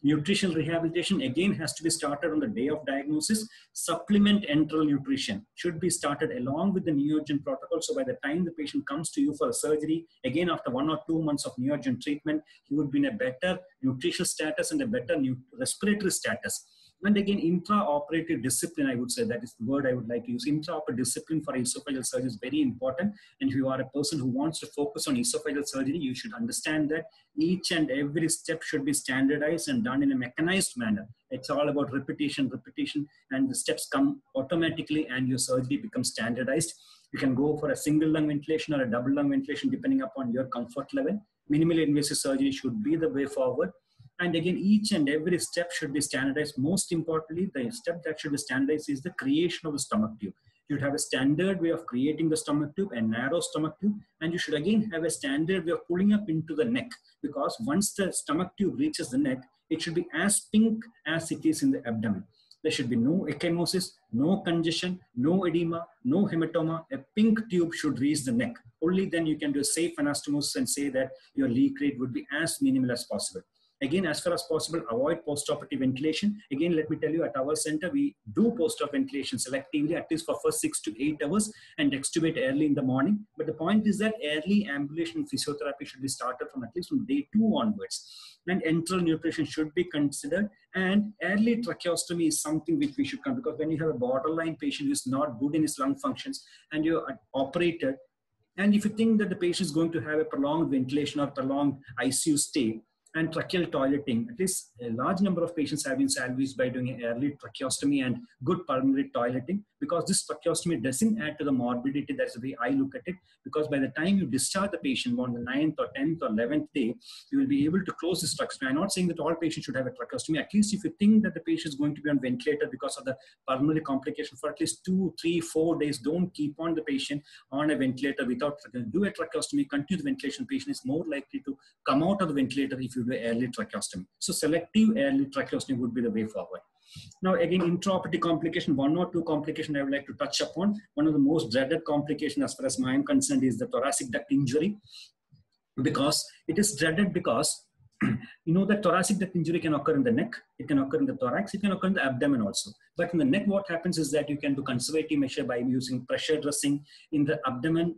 A: Nutritional rehabilitation again has to be started on the day of diagnosis. Supplement enteral nutrition should be started along with the neoadjuvant protocol. So by the time the patient comes to you for a surgery, again after 1 or 2 months of neoadjuvant treatment, he would be in a better nutritional status and a better respiratory status. And again, intraoperative discipline, I would say, that is the word I would like to use. Intraoperative discipline for esophageal surgery is very important. And if you are a person who wants to focus on esophageal surgery, you should understand that each and every step should be standardized and done in a mechanized manner. It's all about repetition, and the steps come automatically and your surgery becomes standardized. You can go for a single lung ventilation or a double lung ventilation depending upon your comfort level. minimally invasive surgery should be the way forward. And again, each and every step should be standardized. Most importantly, the step that should be standardized is the creation of the stomach tube. You should have a standard way of creating the stomach tube, a narrow stomach tube, and you should again have a standard way of pulling up into the neck, because once the stomach tube reaches the neck, it should be as pink as it is in the abdomen. There should be no ecchymosis, no congestion, no edema, no hematoma. A pink tube should reach the neck. Only then you can do a safe anastomosis and say that your leak rate would be as minimal as possible. Again, as far as possible, avoid post-operative ventilation. Again, let me tell you, at our center, we do post-op ventilation selectively, at least for first 6 to 8 hours, and extubate early in the morning. But the point is that early ambulation physiotherapy should be started from at least from day 2 onwards. And enteral nutrition should be considered. And early tracheostomy is something which we should come, because when you have a borderline patient who is not good in his lung functions and you're operated, and if you think that the patient is going to have a prolonged ventilation or prolonged ICU stay, and tracheal toileting, at least a large number of patients have been salvaged by doing an early tracheostomy and good pulmonary toileting, because this tracheostomy doesn't add to the morbidity. That's the way I look at it, because by the time you discharge the patient on the 9th or 10th or 11th day, you will be able to close this tracheostomy. I'm not saying that all patients should have a tracheostomy. At least if you think that the patient is going to be on ventilator because of the pulmonary complication for at least 2, 3, 4 days, don't keep on the patient on a ventilator without do a tracheostomy, continue the ventilation. Patient is more likely to come out of the ventilator if you do early tracheostomy. So selective early tracheostomy would be the way forward. Now again, intraoperative complication, 1 or 2 complications I would like to touch upon. One of the most dreaded complications as far as I am concerned is the thoracic duct injury, because it is dreaded because you know that thoracic duct injury can occur in the neck, it can occur in the thorax, it can occur in the abdomen also. But in the neck, what happens is that you can do conservative measure by using pressure dressing. In the abdomen,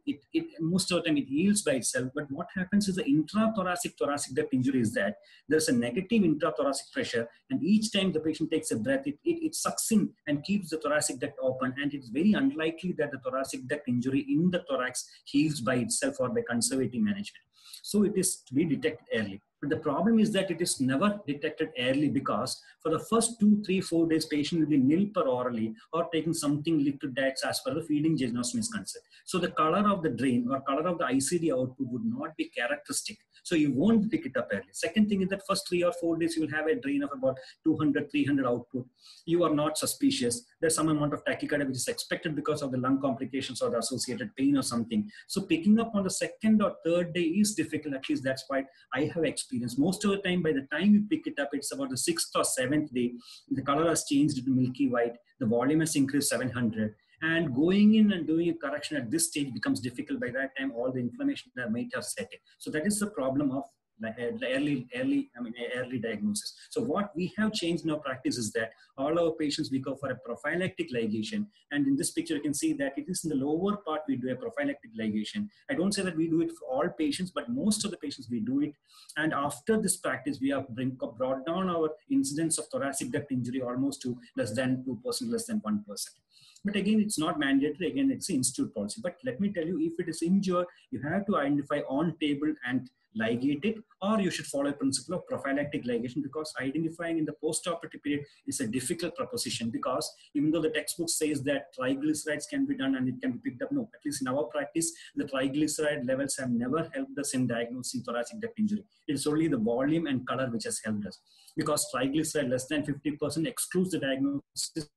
A: most of the time it heals by itself. But what happens is the intrathoracic thoracic duct injury is that there's a negative intrathoracic pressure, and each time the patient takes a breath, it sucks in and keeps the thoracic duct open, and it's very unlikely that the thoracic duct injury in the thorax heals by itself or by conservative management. So it is to be detected early. But the problem is that it is never detected early, because for the first 2, 3, 4 days, patient will be nil per orally or taking something liquid diets as per the feeding genostomy is concerned. So the color of the drain or color of the ICD output would not be characteristic. So you won't pick it up early. Second thing is that first 3 or 4 days, you will have a drain of about 200, 300 output. You are not suspicious. There's some amount of tachycardia which is expected because of the lung complications or the associated pain or something. So picking up on the second or third day is difficult. At least that's why I have experienced. Most of the time, by the time you pick it up, it's about the 6th or 7th day. The color has changed to milky white. The volume has increased 700. And going in and doing a correction at this stage becomes difficult. By that time, all the inflammation that might have set in. So that is the problem of early diagnosis. So what we have changed in our practice is that all our patients, we go for a prophylactic ligation. And in this picture, you can see that it is in the lower part, we do a prophylactic ligation. I don't say that we do it for all patients, but most of the patients we do it. And after this practice, we have brought down our incidence of thoracic duct injury almost to less than 2%, less than 1%. But again, it's not mandatory. Again, it's an institute policy. But let me tell you, if it is injured, you have to identify on table and ligate it, or you should follow a principle of prophylactic ligation, because identifying in the post-operative period is a difficult proposition, because even though the textbook says that triglycerides can be done and it can be picked up, no, at least in our practice, the triglyceride levels have never helped us in diagnosing thoracic duct injury. It's only the volume and color which has helped us, because triglyceride less than 50% excludes the diagnosis.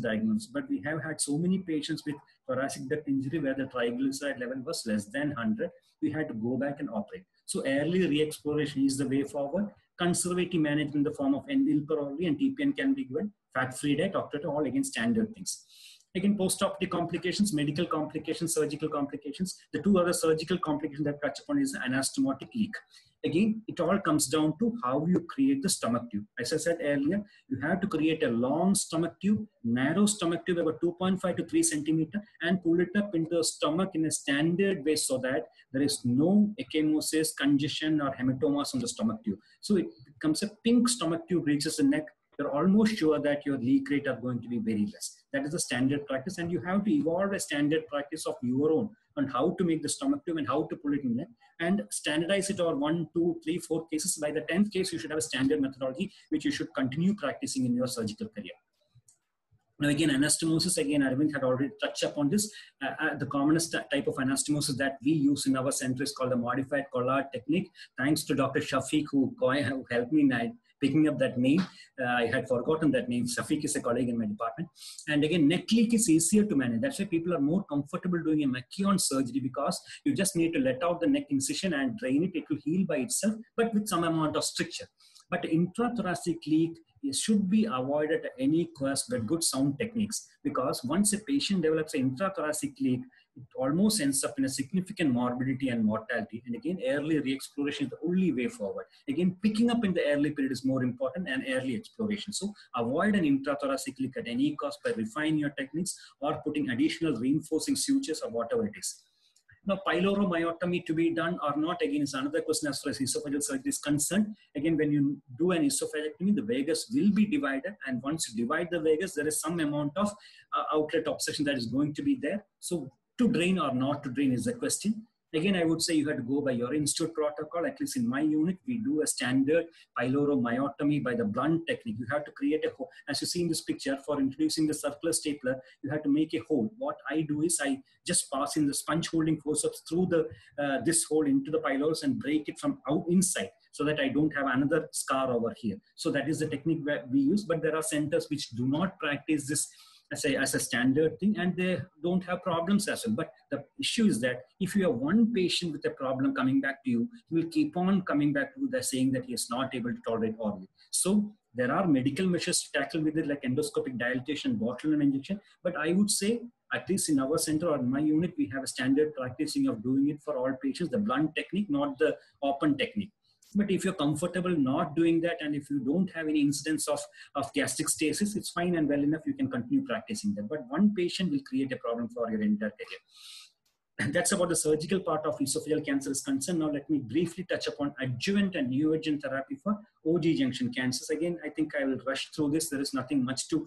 A: Diagnosed, but we have had so many patients with thoracic duct injury where the triglyceride level was less than 100. We had to go back and operate. So early re-exploration is the way forward. Conservative management in the form of N-Ilperorally and TPN can be given. Fat-free diet, octreotide, all again standard things. Again, post-operative complications, medical complications, surgical complications. The 2 other surgical complications that I touch upon is anastomotic leak. Again, it all comes down to how you create the stomach tube. As I said earlier, you have to create a long stomach tube, narrow stomach tube about 2.5 to 3 centimeter, and pull it up into the stomach in a standard way so that there is no ecchymosis, congestion, or hematomas on the stomach tube. So it becomes a pink stomach tube, reaches the neck. You're almost sure that your leak rate are going to be very less. That is the standard practice, and you have to evolve a standard practice of your own on how to make the stomach tube and how to pull it in there, and standardize it over 1, 2, 3, 4 cases. By the 10th case, you should have a standard methodology which you should continue practicing in your surgical career. Now again, anastomosis, again, Arvind had already touched upon this. The commonest type of anastomosis that we use in our center is called the modified Collard technique. Thanks to Dr. Shafiq who helped me in picking up that name. I had forgotten that name. Shafiq is a colleague in my department. And again, neck leak is easier to manage. That's why people are more comfortable doing a McKeown surgery, because you just need to let out the neck incision and drain it. It will heal by itself, but with some amount of stricture. But intrathoracic leak should be avoided at any cost by good sound techniques, because once a patient develops an intrathoracic leak, it almost ends up in a significant morbidity and mortality. And again, early re-exploration is the only way forward. Again, picking up in the early period is more important, and early exploration. So avoid an intrathoracic leak at any cost by refining your techniques or putting additional reinforcing sutures or whatever it is. Now, pyloromyotomy to be done or not, again, is another question as far as esophageal surgery is concerned. Again, when you do an esophagectomy, the vagus will be divided. And once you divide the vagus, there is some amount of outlet obstruction that is going to be there. So to drain or not to drain is the question. Again, I would say you have to go by your institute protocol. At least in my unit, we do a standard pyloromyotomy by the blunt technique. You have to create a hole. As you see in this picture, for introducing the circular stapler, you have to make a hole. What I do is I just pass in the sponge holding forceps through the this hole into the pylorus and break it from out inside, so that I don't have another scar over here. So that is the technique that we use. But there are centers which do not practice this as a standard thing, and they don't have problems as well. But the issue is that if you have one patient with a problem coming back to you, he will keep on coming back to you saying that he is not able to tolerate oral. So there are medical measures to tackle with it, like endoscopic dilatation, botulinum injection. But I would say, at least in our center or in my unit, we have a standard practicing of doing it for all patients, the blunt technique, not the open technique. But if you're comfortable not doing that, and if you don't have any incidence of gastric stasis, it's fine and well enough, you can continue practicing that. But one patient will create a problem for your entire career. And that's about the surgical part of esophageal cancer is concerned. Now let me briefly touch upon adjuvant and neoadjuvant therapy for OG junction cancers. Again, I think I will rush through this. There is nothing much to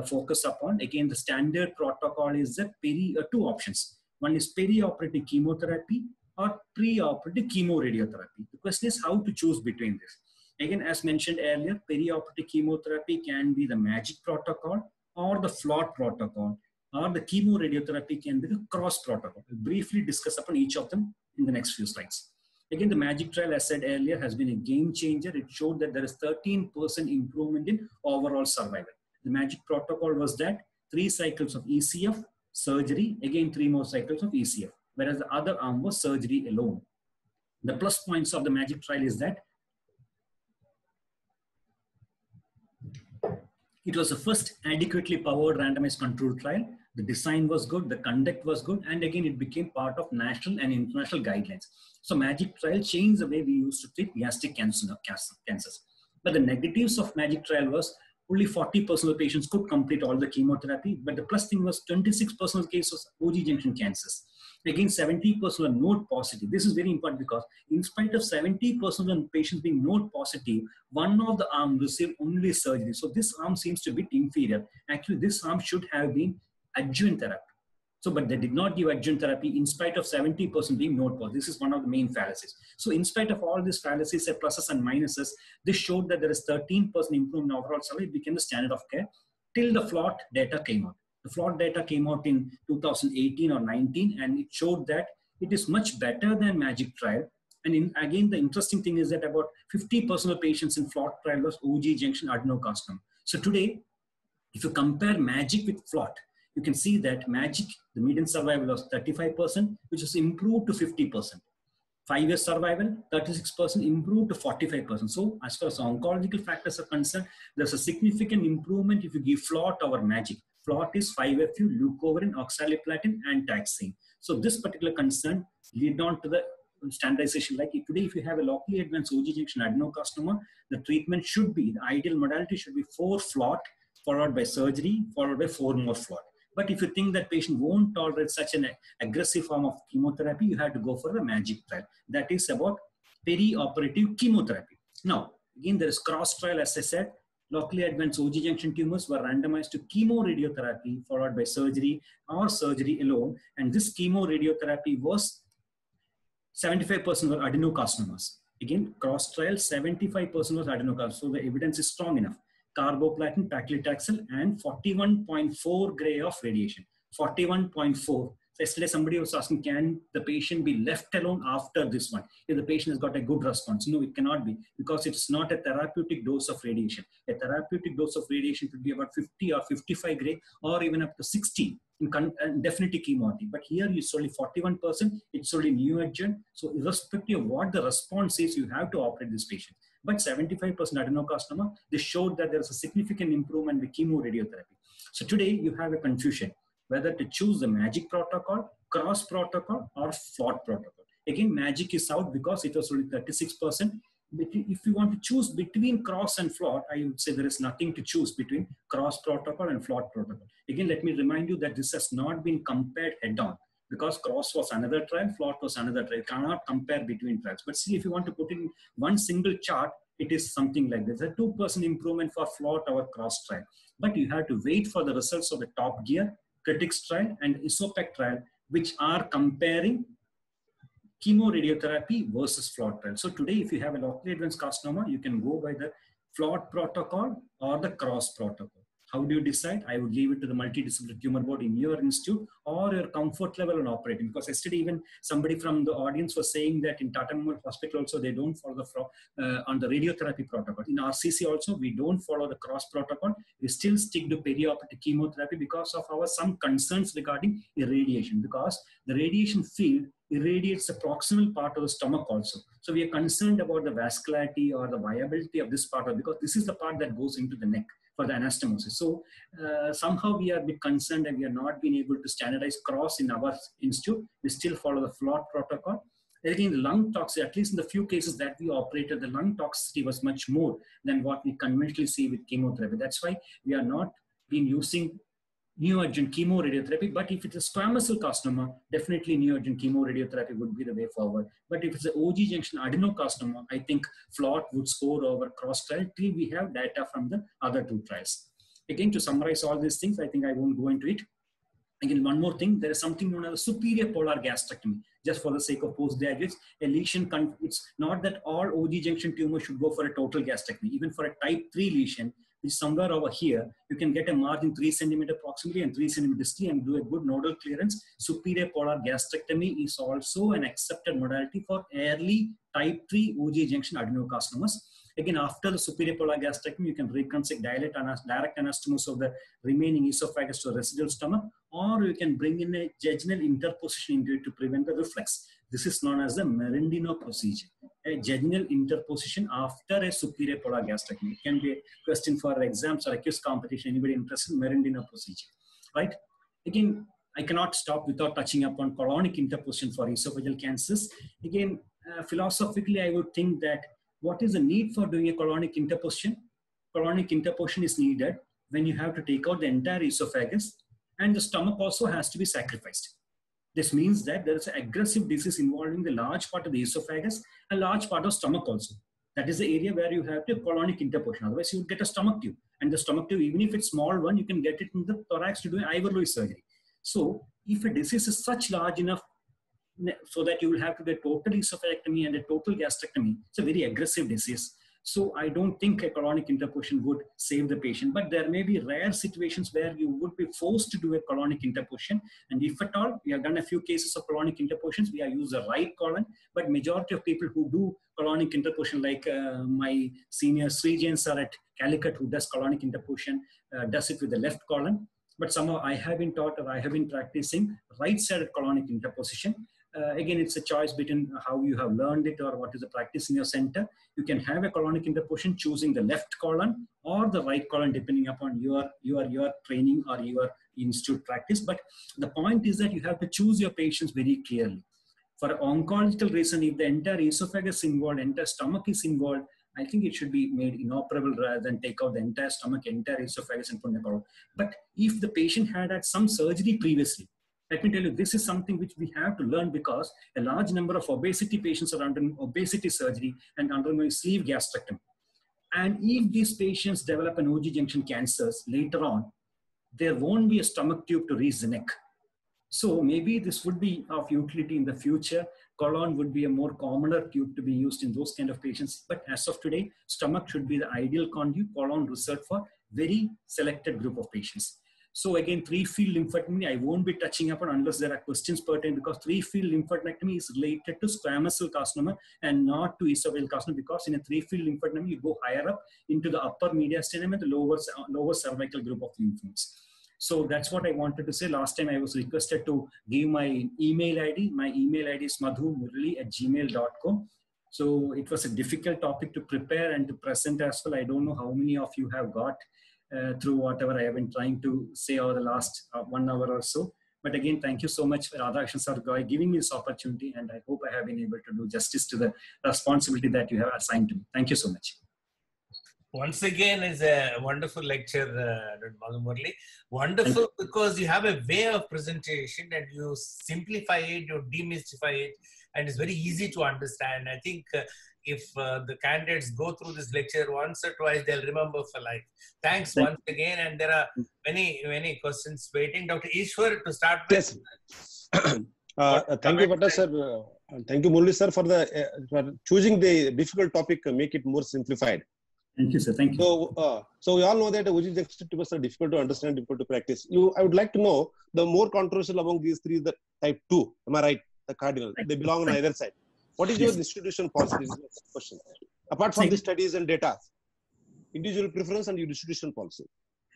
A: focus upon. Again, the standard protocol is that two options. One is perioperative chemotherapy or preoperative chemoradiotherapy. The question is how to choose between this. Again, as mentioned earlier, perioperative chemotherapy can be the MAGIC protocol or the FLOT protocol, or the chemoradiotherapy can be the CROSS protocol. We'll briefly discuss upon each of them in the next few slides. Again, the MAGIC trial, as said earlier, has been a game changer. It showed that there is 13% improvement in overall survival. The MAGIC protocol was that 3 cycles of ECF, surgery, again 3 more cycles of ECF, whereas the other arm was surgery alone. The plus points of the MAGIC trial is that it was the first adequately powered randomized controlled trial. The design was good, the conduct was good, and again, it became part of national and international guidelines. So MAGIC trial changed the way we used to treat gastric cancers. But the negatives of MAGIC trial was only 40% of patients could complete all the chemotherapy, but the plus thing was 26% of cases OG junction cancers. Again, 70% were node positive. This is very important because in spite of 70% of patients being node positive, one of the arms received only surgery. So this arm seems to be inferior. Actually, this arm should have been adjuvant therapy. So, but they did not give adjuvant therapy in spite of 70% being node positive. This is one of the main fallacies. So in spite of all these fallacies, pluses and minuses, this showed that there is 13% improvement in overall survival. It became the standard of care till the FLOT data came out. The FLOT data came out in 2018 or 19, and it showed that it is much better than MAGIC trial. And again, the interesting thing is that about 50% of patients in FLOT trial was OG junction adenocarcinoma. So today, if you compare MAGIC with FLOT, you can see that MAGIC, the median survival was 35%, which was improved to 50%. 5-year survival, 36% improved to 45%. So as far as oncological factors are concerned, there's a significant improvement if you give FLOT over MAGIC. FLOT is 5-FU, leucovorin, oxaliplatin, and taxane. So this particular concern lead on to the standardization. Like today, if you have a locally advanced OG junction adenocarcinoma, the treatment should be, the ideal modality should be 4 FLOT, followed by surgery, followed by 4 more FLOT. But if you think that patient won't tolerate such an aggressive form of chemotherapy, you have to go for the MAGIC trial. That is about perioperative chemotherapy. Now, again, there is CROSS trial, as I said. Locally advanced OG junction tumors were randomized to chemoradiotherapy followed by surgery or surgery alone. And this chemoradiotherapy was 75% were adenocarcinomas. Again, CROSS trial, 75% was adenocarcinoma. So the evidence is strong enough. carboplatin, paclitaxel, and 41.4 gray of radiation. 41.4. So yesterday somebody was asking, can the patient be left alone after this one if the patient has got a good response? No, it cannot be, because it's not a therapeutic dose of radiation. A therapeutic dose of radiation could be about 50 or 55 gray, or even up to 60 in definitely chemotherapy. But here it's only 41%, it's only neoadjuvant. So irrespective of what the response is, you have to operate this patient. But 75% adenocarcinoma, they showed that there is a significant improvement with chemoradiotherapy. So today you have a confusion whether to choose the MAGIC protocol, CROSS protocol, or FLOT protocol. Again, MAGIC is out because it was only 36%. If you want to choose between CROSS and FLOT, I would say there is nothing to choose between CROSS protocol and FLOT protocol. Again, let me remind you that this has not been compared head-on, because CROSS was another trial, FLOT was another trial. You cannot compare between trials. But see, if you want to put in one single chart, it is something like this: a 2% improvement for FLOT or CROSS trial. But you have to wait for the results of the Top Gear, Critics trial, and ISOPEC trial, which are comparing chemoradiotherapy versus FLOT trial. So today, if you have a locally advanced carcinoma, you can go by the FLOT protocol or the CROSS protocol. How do you decide? I would leave it to the multidisciplinary tumor board in your institute or your comfort level on operating. Because yesterday, even somebody from the audience was saying that in Tata Memorial Hospital also, they don't follow the on the radiotherapy protocol. In RCC also, we don't follow the CROSS protocol. We still stick to perioperative chemotherapy because of our some concerns regarding irradiation. Because the radiation field irradiates the proximal part of the stomach also. So we are concerned about the vascularity or the viability of this part, because this is the part that goes into the neck for the anastomosis. So somehow we are a bit concerned and we are not being able to standardize CROSS in our institute. We still follow the FLOT protocol. Again, the lung toxicity, at least in the few cases that we operated, the lung toxicity was much more than what we conventionally see with chemotherapy. That's why we are not been using neoadjuvant chemoradiotherapy. But if it's a squamous cell carcinoma, definitely neoadjuvant chemoradiotherapy would be the way forward. But if it's an OG junction adenocarcinoma, I think FLOT would score over CROSS trial till we have data from the other two trials. Again, to summarize all these things, I think I won't go into it. Again, one more thing, there is something known as superior polar gastrectomy. Just for the sake of postgraduates, a lesion, it's not that all OG junction tumors should go for a total gastrectomy. Even for a type 3 lesion, which is somewhere over here, you can get a margin 3 centimeter proximally and 3 centimeters distally and do a good nodal clearance. Superior polar gastrectomy is also an accepted modality for early type 3 OG junction adenocarcinomas. Again, after the superior polar gastrectomy, you can reconstruct direct anastomosis of the remaining esophagus to the residual stomach, or you can bring in a jejunal interposition into it to prevent the reflux. This is known as the Merendino procedure, a jejunal interposition after a superior polar gastrectomy. It can be a question for exams or a quiz competition. Anybody interested in Merendino procedure, right? Again, I cannot stop without touching upon colonic interposition for esophageal cancers. Again, philosophically, I would think that what is the need for doing a colonic interposition? Colonic interposition is needed when you have to take out the entire esophagus and the stomach also has to be sacrificed. This means that there is an aggressive disease involving the large part of the esophagus, a large part of stomach also. That is the area where you have to colonic interposition. Otherwise, you would get a stomach tube. And the stomach tube, even if it's small one, you can get it in the thorax to do an Ivor-Lewis surgery. So if a disease is such large enough so that you will have to get total esophagectomy and a total gastrectomy, it's a very aggressive disease. So I don't think a colonic interposition would save the patient, but there may be rare situations where you would be forced to do a colonic interposition. And if at all, we have done a few cases of colonic interpositions, we have used the right colon, but majority of people who do colonic interposition, like my senior Srijan sir at Calicut, who does colonic interposition, does it with the left colon. But somehow I have been taught, or I have been practicing right-sided colonic interposition. Again, it's a choice between how you have learned it or what is the practice in your center. You can have a colonic interposition choosing the left colon or the right colon, depending upon your training or your institute practice. But the point is that you have to choose your patients very clearly. For oncological reason, if the entire esophagus is involved, entire stomach is involved, I think it should be made inoperable rather than take out the entire stomach, entire esophagus and put in the colon. But if the patient had some surgery previously, let me tell you, this is something which we have to learn, because a large number of obesity patients are undergoing obesity surgery and undergoing sleeve gastrectomy. And if these patients develop an OG junction cancers later on, there won't be a stomach tube to reach the neck. So maybe this would be of utility in the future. Colon would be a more commoner tube to be used in those kind of patients. But as of today, stomach should be the ideal conduit, colon reserved for very selected group of patients. So again, three-field lymphadenectomy, I won't be touching upon unless there are questions pertaining, because three-field lymphadenectomy is related to squamous cell carcinoma and not to esophageal carcinoma, because in a three-field lymphadenectomy, you go higher up into the upper mediastinum and the lower cervical group of lymph nodes. So that's what I wanted to say. Last time I was requested to give my email ID. My email ID is madhumurali@gmail.com. So it was a difficult topic to prepare and to present as well. I don't know how many of you have got through whatever I have been trying to say over the last 1 hour or so. But again, thank you so much, Radhakrishnan sir, for giving me this opportunity. And I hope I have been able to do justice to the responsibility that you have assigned to me. Thank you so much.
B: Once again, is a wonderful lecture, Dr. Madhu Murali. Wonderful because you have a way of presentation and you simplify it, you demystify it, and it's very easy to understand. I think if the candidates go through this lecture once or twice, they'll remember for life. Thanks once again, and there are many questions waiting. Dr. Ishwar, to start with.
C: Yes. Thank you, Bhatta sir. Thank you, Murali sir, for choosing the difficult topic, make it more simplified.
A: Thank you, sir. Thank you.
C: So we all know that OG junction tumors are difficult to understand, difficult to practice. I would like to know the more controversial among these three is the type 2. Am I right? The cardinal. They belong on either side. What is your distribution policy? This is my question. Apart from the studies and data, individual preference and your distribution policy.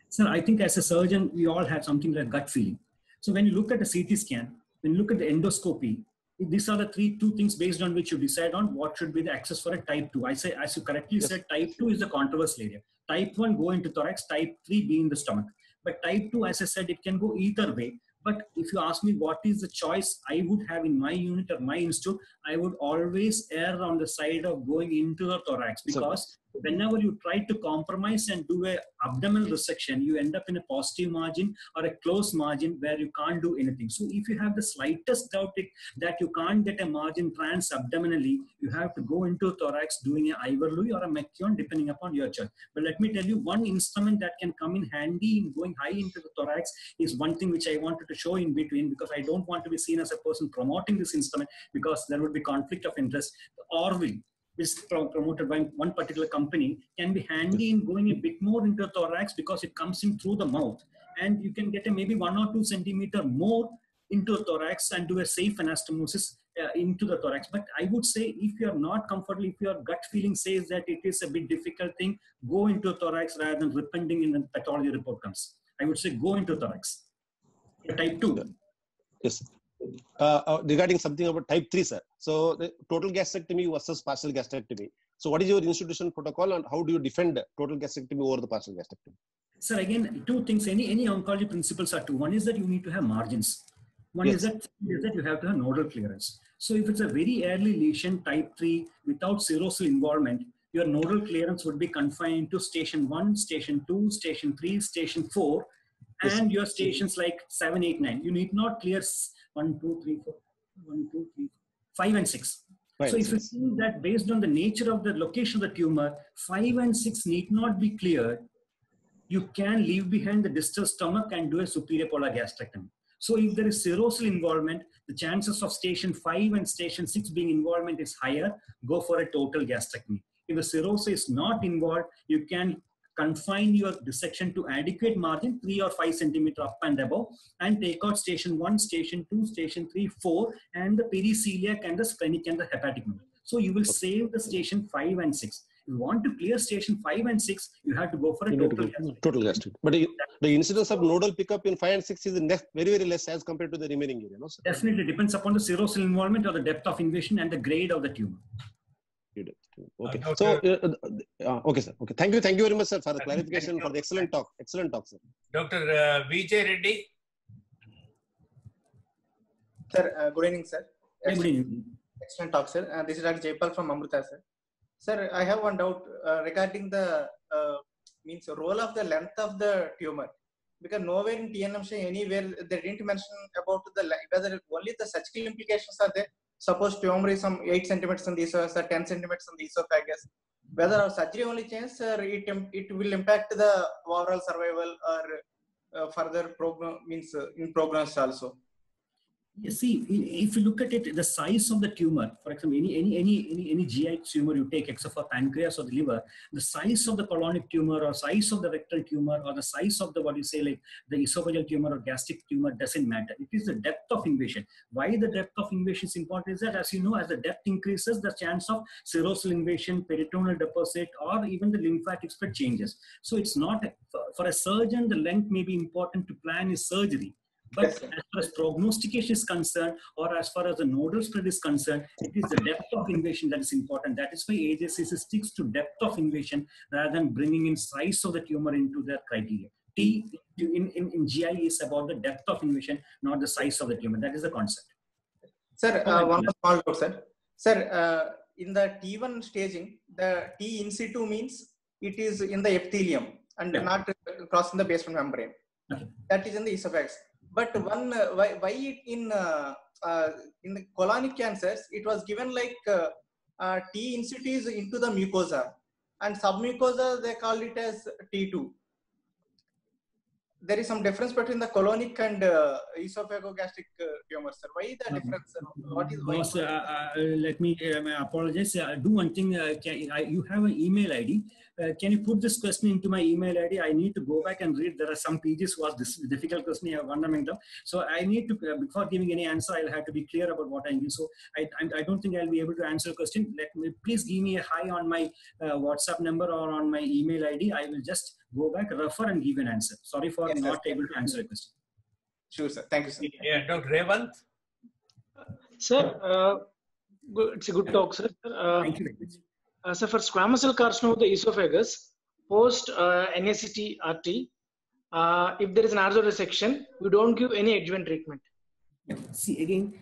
A: Sir, I think as a surgeon, we all have something like gut feeling. So when you look at a CT scan, when you look at the endoscopy, these are the two things based on which you decide on what should be the access for a type 2. I say, as you correctly said, type 2 is the controversial area. Type 1 go into thorax, type 3 be in the stomach. But type 2, as I said, it can go either way. But if you ask me what is the choice I would have in my unit or my institute, I would always err on the side of going into the thorax, because whenever you try to compromise and do a abdominal resection, you end up in a positive margin or a closed margin where you can't do anything. So if you have the slightest doubt that you can't get a margin trans-abdominally, you have to go into thorax doing an Iverlui or a Mekion depending upon your choice. But let me tell you, one instrument that can come in handy in going high into the thorax is one thing which I wanted to show in between, because I don't want to be seen as a person promoting this instrument, because there would be conflict of interest. The Orville, which is promoted by one particular company, can be handy in going a bit more into the thorax because it comes in through the mouth, and you can get a maybe 1 or 2 centimeter more into the thorax and do a safe anastomosis into the thorax. But I would say, if you are not comfortable, if your gut feeling says that it is a bit difficult thing, go into thorax rather than repenting in the pathology report comes. I would say go into thorax. Type 2.
C: Yes. Regarding something about type 3, sir. So the total gastrectomy versus partial gastrectomy. So what is your institution protocol and how do you defend total gastrectomy over the partial gastrectomy?
A: Sir, again, 2 things. Any oncology principles are 2. One is that you need to have margins. One is that you have to have nodal clearance. So if it's a very early lesion, type 3, without serosal involvement, your nodal clearance would be confined to station 1, station 2, station 3, station 4, and your stations like 7, 8, 9. You need not clear 1, 2, 3, 4, 1, 2, 3, 4, 5 and 6. So if you see that based on the nature of the location of the tumor, 5 and 6 need not be cleared, you can leave behind the distal stomach and do a superior polar gastrectomy. So if there is serosal involvement, the chances of station 5 and station 6 being involvement is higher, go for a total gastrectomy. If the serosa is not involved, you can confine your dissection to adequate margin, 3 or 5 centimeter up and above, and take out station 1, station 2, station 3, 4, and the periceliac and the splenic and the hepatic node. So you will save the station 5 and 6. If you want to clear station 5 and 6, you have to go for a total gastrectomy.
C: But the incidence of nodal pickup in 5 and 6 is very, very less as compared to the remaining area, no, sir?
A: Definitely depends upon the serosal involvement or the depth of invasion and the grade of the tumor.
C: Okay. So, okay, sir. Okay. Thank you very much, sir, for the clarification, for the excellent talk. Excellent talk, sir.
B: Dr. Vijay Reddy.
D: Sir, good evening, sir.
A: Good evening.
D: Excellent talk, sir. This is Dr. Jaipal from Amrita, sir. Sir, I have one doubt regarding the role of the length of the tumor. Because nowhere in TNMC, anywhere, they didn't mention about whether only the surgical implications are there. Suppose tumor is some 8 centimeters in the esophagus or 10 centimeters in the esophagus. Whether our surgery only changes, or it will impact the overall survival or further in prognosis also.
A: You see, if you look at it, the size of the tumor, for example, any GI tumor you take, except for pancreas or the liver, the size of the colonic tumor or size of the rectal tumor or the size of the, what you say, like the esophageal tumor or gastric tumor doesn't matter. It is the depth of invasion. Why the depth of invasion is important is that, as you know, as the depth increases, the chance of serosal invasion, peritoneal deposit, or even the lymphatic spread changes. So it's not, for a surgeon, the length may be important to plan his surgery. But
D: Yes,
A: as far as prognostication is concerned, or as far as the nodal spread is concerned, it is the depth of invasion that is important. That is why AJCC sticks to depth of invasion rather than bringing in size of the tumor into their criteria. T in GI is about the depth of invasion, not the size of the tumor. That is the concept.
D: Sir, one more small doubt, sir. Sir, in the T1 staging, the T in situ means it is in the epithelium and not crossing the basement membrane.
A: Okay.
D: That is in the esophagus. But why it in the colonic cancers, it was given like T in situ is into the mucosa, and submucosa they call it as T2. There is some difference between the colonic and esophagogastric tumors, sir. Why the difference, sir? What is why?
A: Boss, let me apologize. Do one thing. You have an email ID. Can you put this question into my email ID? I need to go back and read. There are some pages was this difficult question. So I need to, before giving any answer, I'll have to be clear about what I need. So I don't think I'll be able to answer a question. Please give me a hi on my WhatsApp number or on my email ID. I will just go back, refer, and give an answer. Sorry for not able to answer a question.
D: Sure, sir. Thank you, sir.
B: Yeah, Dr. Revant.
E: Sir, it's a good talk, sir.
A: Thank you very much.
E: So for squamous cell carcinoma of the esophagus, post NACT RT, if there is an arthroresection, we don't give any adjuvant treatment.
A: See, again,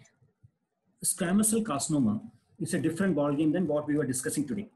A: squamous cell carcinoma is a different ballgame than what we were discussing today.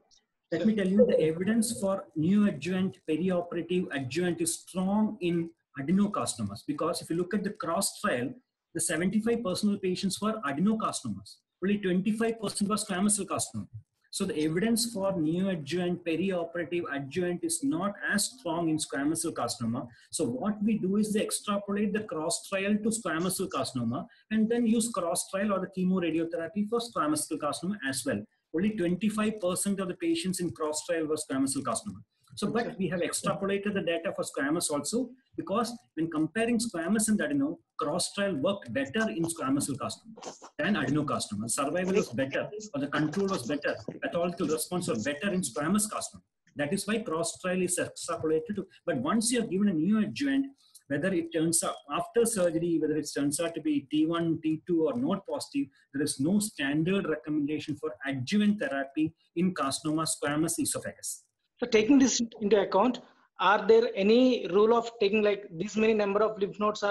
A: Let me tell you, the evidence for neoadjuvant, perioperative adjuvant is strong in adenocarcinomas, because if you look at the cross trial, the 75% of patients were adenocarcinomas. Only 25% was squamous cell carcinoma. So the evidence for neoadjuvant, perioperative adjuvant is not as strong in squamous cell carcinoma. So what we do is they extrapolate the cross trial to squamous cell carcinoma and then use cross trial or the chemoradiotherapy for squamous cell carcinoma as well. Only 25% of the patients in cross trial was squamous cell carcinoma. So, but we have extrapolated the data for squamous also, because when comparing squamous and adeno, cross trial worked better in squamous cell carcinoma than adenocarcinoma. Survival was better, or the control was better. Pathological response was better in squamous carcinoma. That is why cross trial is extrapolated to. But once you are given a neoadjuvant, whether it turns out after surgery, whether it turns out to be T1, T2 or node positive, there is no standard recommendation for adjuvant therapy in carcinoma squamous esophagus.
E: So taking this into account, are there any rule of taking like this many number of lymph nodes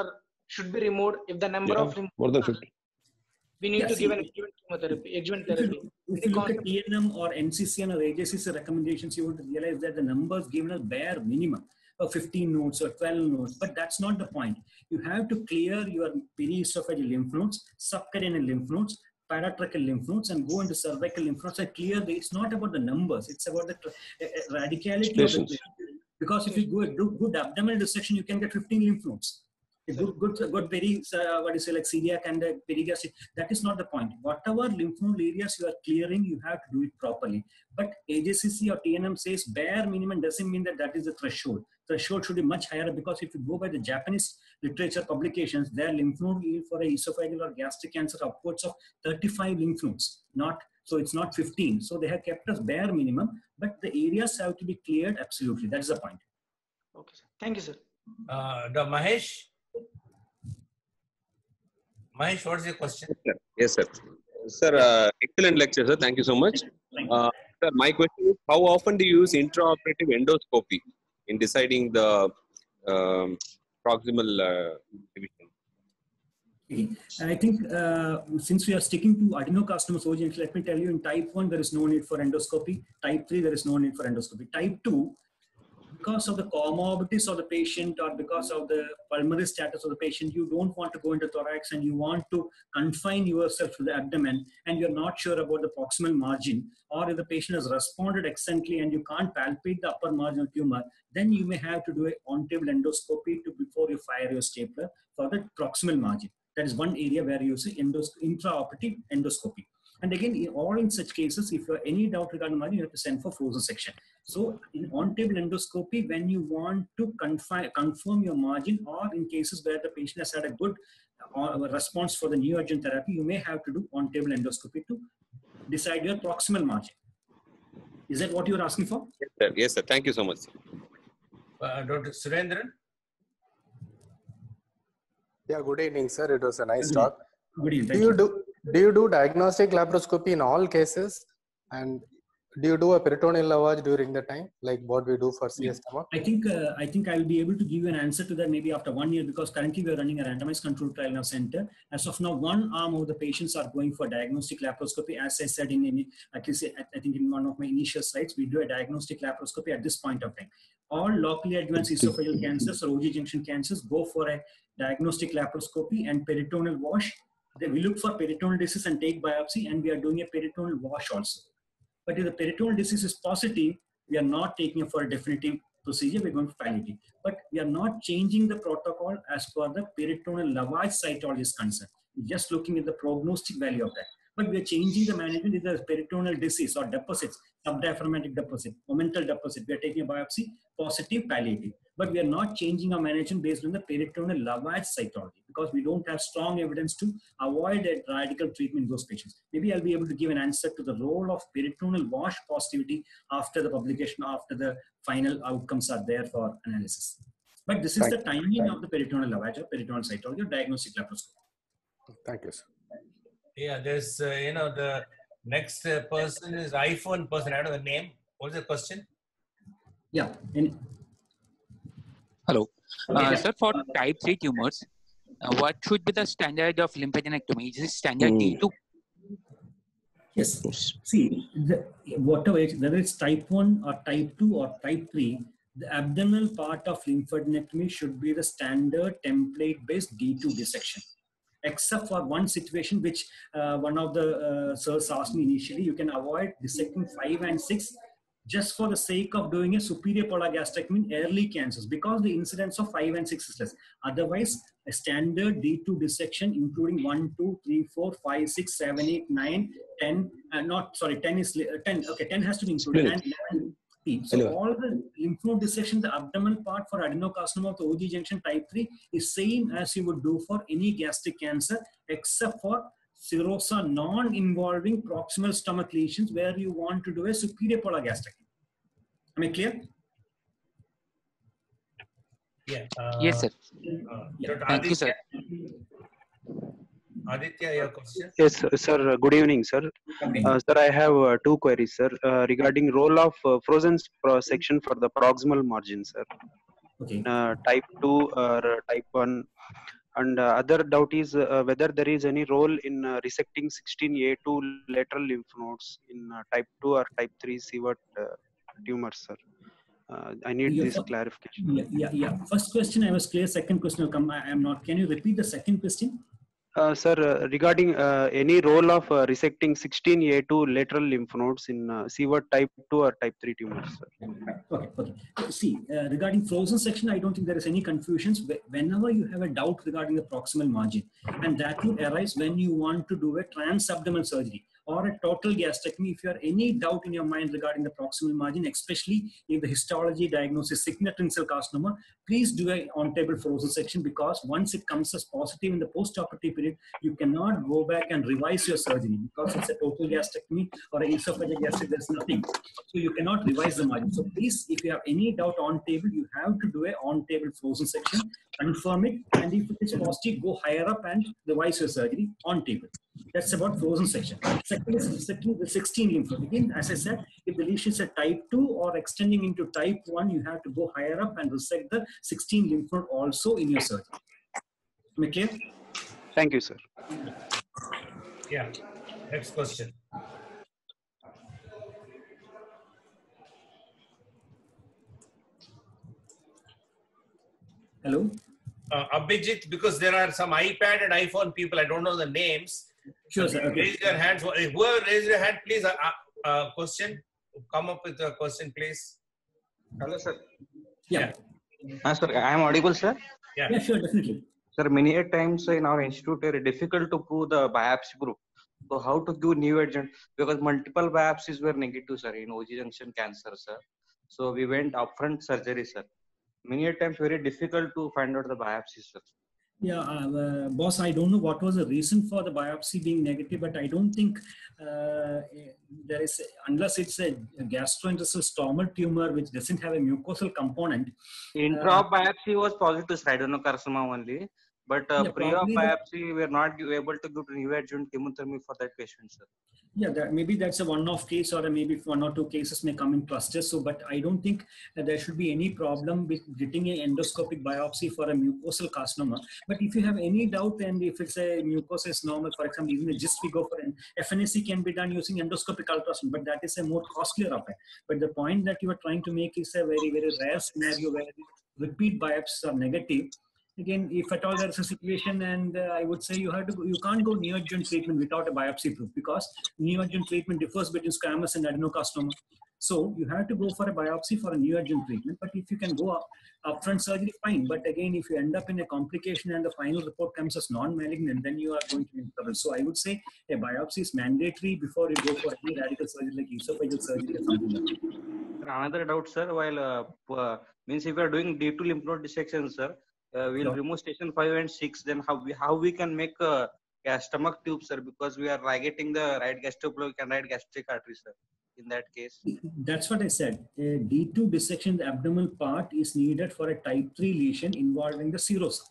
E: should be removed if the number of lymph
C: more than
E: nodes
C: 50.
E: we need to give an adjuvant therapy.
A: If you look at TNM or NCCN or AJCC recommendations, you would realize that the numbers given are bare minimum of 15 nodes or 12 nodes, but that's not the point. You have to clear your periesophageal lymph nodes, subcarinal lymph nodes, paratracheal lymph nodes, and go into cervical lymph nodes and clear it's not about the numbers, it's about the radicality of the, because if you do good abdominal dissection, you can get 15 lymph nodes. A good what you say, like celiac and perigastric, that is not the point. Whatever lymph node areas you are clearing, you have to do it properly. But AJCC or TNM says bare minimum doesn't mean that is the threshold. Threshold should be much higher, because if you go by the Japanese literature publications, their lymph node yield for a esophageal or gastric cancer upwards of 35 lymph nodes. So it's not 15. So they have kept us bare minimum, but the areas have to be cleared absolutely. That is the point.
E: Okay, sir. Thank you, sir.
B: Dr. Mahesh? Mahesh, what's your question?
F: Yes, sir. Sir, excellent lecture, sir. Thank you so much. Sir, my question is, how often do you use intraoperative endoscopy in deciding the proximal division?
A: And I think since we are sticking to adenocarcinoma surgeons, let me tell you, in type 1, there is no need for endoscopy. Type 3, there is no need for endoscopy. Type 2, because of the comorbidities of the patient or because of the pulmonary status of the patient, you don't want to go into thorax and you want to confine yourself to the abdomen, and you're not sure about the proximal margin, or if the patient has responded excellently and you can't palpate the upper marginal tumor, then you may have to do an on-table endoscopy before you fire your stapler for the proximal margin. That is one area where you see intraoperative endoscopy. And again, in such cases, if you have any doubt regarding margin, you have to send for frozen section. So in on-table endoscopy, when you want to confirm your margin, or in cases where the patient has had a good response for the neoadjuvant therapy, you may have to do on-table endoscopy to decide your proximal margin. Is that what you are asking for?
F: Yes, sir. Yes, sir. Thank you so much, sir.
B: Dr. Surendran?
G: Yeah, good evening, sir. It was a nice talk.
A: Good evening.
G: Do you do diagnostic laparoscopy in all cases? And do you do a peritoneal lavage during the time, like what we do for CS stomach?
A: I think I will be able to give you an answer to that maybe after 1 year, because currently we are running a randomized controlled trial in our center. As of now, one arm of the patients are going for diagnostic laparoscopy. As I said I think in one of my initial slides, we do a diagnostic laparoscopy at this point of time. All locally advanced esophageal cancers or OG junction cancers go for a diagnostic laparoscopy and peritoneal wash. Then we look for peritoneal disease and take biopsy, and we are doing a peritoneal wash also. But if the peritoneal disease is positive, we are not taking it for a definitive procedure, we're going for palliative. But we are not changing the protocol as per the peritoneal lavage cytology is concerned. We're just looking at the prognostic value of that. But we are changing the management if the peritoneal disease or deposits, subdiaphragmatic deposit, omental deposit. We are taking a biopsy, positive, palliative. But we are not changing our management based on the peritoneal lavage cytology, because we don't have strong evidence to avoid a radical treatment in those patients. Maybe I'll be able to give an answer to the role of peritoneal wash positivity after the publication, after the final outcomes are there for analysis. But this is the timing of the peritoneal lavage or peritoneal cytology or diagnostic laparoscopy.
G: Thank you, sir.
B: Yeah, there's, the next person is iPhone person. I don't know the name. What's the question?
A: Yeah.
H: Hello.
A: Okay.
H: Sir, for type 3 tumors, what should be the standard of lymphadenectomy? Is it standard T2?
A: Yes. See, whatever, whether it's type 1 or type 2 or type 3, the abdominal part of lymphadenectomy should be the standard template-based D2 dissection. Except for one situation which one of the sirs asked me initially, you can avoid dissecting 5 and 6 just for the sake of doing a superior polar gastrectomy in early cancers, because the incidence of 5 and 6 is less. Otherwise, a standard D2 dissection including 1, 2, 3, 4, 5, 6, 7, 8, 9, 10, 10 is 10. Okay, 10 has to be included. And 11. So all the lymph node dissection, the abdominal part for adenocarcinoma of the OG junction type 3 is same as you would do for any gastric cancer, except for serosa non-involving proximal stomach lesions where you want to do a superior polar gastrectomy. Am I clear?
B: Yeah.
H: Yes, sir. Thank you, sir.
B: Aditya, your question?
I: Yes, sir. Good evening, sir.
A: Okay.
I: Sir, I have two queries, sir, regarding role of frozen section for the proximal margin, sir.
A: Okay.
I: Type 2 or type 1. And other doubt is whether there is any role in resecting 16A2 lateral lymph nodes in type 2 or type 3 CVOT tumors, sir. I need this clarification.
A: Yeah. First question I was clear. Second question will come. I am not. Can you repeat the second question?
I: Sir, regarding any role of resecting 16A2 lateral lymph nodes in CVOT type 2 or type 3 tumors, sir.
A: Okay. See, regarding frozen section, I don't think there is any confusions. Whenever you have a doubt regarding the proximal margin, and that would arise when you want to do a transabdominal surgery or a total gastrectomy, if you have any doubt in your mind regarding the proximal margin, especially if the histology diagnosis sigmoid cell carcinoma, please do a on-table frozen section, because once it comes as positive in the post-operative period, you cannot go back and revise your surgery, because it's a total gastrectomy or an esophageal gastric, there's nothing. So you cannot revise the margin. So please, if you have any doubt on table, you have to do a on-table frozen section, confirm it, and if it is positive, go higher up and revise your surgery on table. That's about frozen section. Second is resecting the 16 lymph node. Again, as I said, if the lesion is a type 2 or extending into type 1, you have to go higher up and resect the 16 lymph node also in your surgery. Am I clear?
I: Thank you, sir.
B: Yeah. Next question.
A: Hello?
B: Abhijit, because there are some iPad and iPhone people, I don't know the names.
A: Sure, sir. Okay.
B: Raise your hands. Whoever raise your hand, please. Question. Come up with a question, please.
J: Hello, sir.
A: Yeah.
J: Sir, I am audible, sir.
B: Yeah.
A: Yeah, sure, definitely.
J: Sir, many a times in our institute, very difficult to prove the biopsy group. So how to give new agent? Because multiple biopsies were negative, sir, in OG junction cancer, sir. So we went upfront surgery, sir. Many a times very difficult to find out the biopsy, sir.
A: Yeah, boss, I don't know what was the reason for the biopsy being negative, but I don't think there is, unless it's a gastrointestinal stromal tumor which doesn't have a mucosal component.
J: Intra biopsy was positive, sir, adenocarcinoma only. But pre-op biopsy, we are not able to give neoadjuvant chemotherapy for that patient, sir.
A: Yeah, maybe that's a one-off case, or maybe 1 or 2 cases may come in clusters. So, but I don't think that there should be any problem with getting an endoscopic biopsy for a mucosal carcinoma. But if you have any doubt, and if it's a mucosa is normal, for example, even a GIST we go for an FNAC can be done using endoscopic ultrasound, but that is a more costlier affair. But the point that you are trying to make is a very, very rare scenario where repeat biopsies are negative. Again, if at all there's a situation, and I would say you can't go neoadjuvant treatment without a biopsy proof, because neoadjuvant treatment differs between squamous and adenocarcinoma. So you have to go for a biopsy for a neoadjuvant treatment. But if you can go upfront surgery, fine. But again, if you end up in a complication and the final report comes as non-malignant, then you are going to be in trouble. So I would say a biopsy is mandatory before you go for any radical surgery like esophageal surgery or something like that.
J: Another doubt, sir, while means if you are doing D2 lymph node dissection, sir, we'll remove station 5 and 6. Then how we can make a stomach tube, sir, because we are ligating the right gastropleuric and right gastric artery, sir. In that case,
A: that's what I said. A D2 dissection, the abdominal part is needed for a type 3 lesion involving the serosum,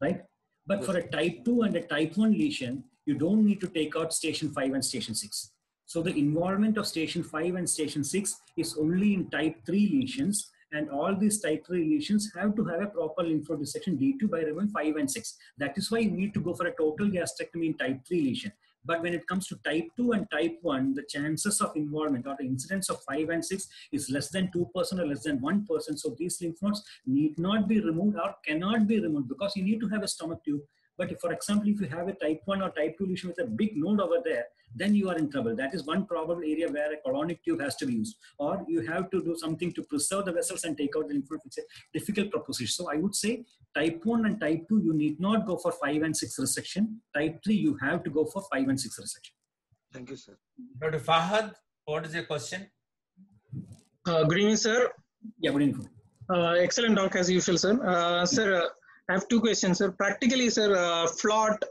A: right? But for a type 2 and a type 1 lesion, you don't need to take out station 5 and station 6. So the involvement of station 5 and station 6 is only in type 3 lesions. And all these type 3 lesions have to have a proper lymph node dissection D2 by removing 5 and 6. That is why you need to go for a total gastrectomy in type 3 lesion. But when it comes to type 2 and type 1, the chances of involvement or the incidence of 5 and 6 is less than 2% or less than 1%. So these lymph nodes need not be removed or cannot be removed, because you need to have a stomach tube. But if, for example, if you have a type 1 or type 2 lesion with a big node over there, then you are in trouble. That is one probable area where a colonic tube has to be used. Or you have to do something to preserve the vessels and take out the lymph node. It's a difficult proposition. So I would say type 1 and type 2, you need not go for 5 and 6 resection. Type 3, you have to go for 5 and 6 resection.
J: Thank you, sir.
B: Dr. Fahad, what is your question?
E: Good evening, sir.
A: Yeah, good evening.
E: Excellent talk as usual, sir. Sir, I have 2 questions, sir. Practically, sir, FLOT,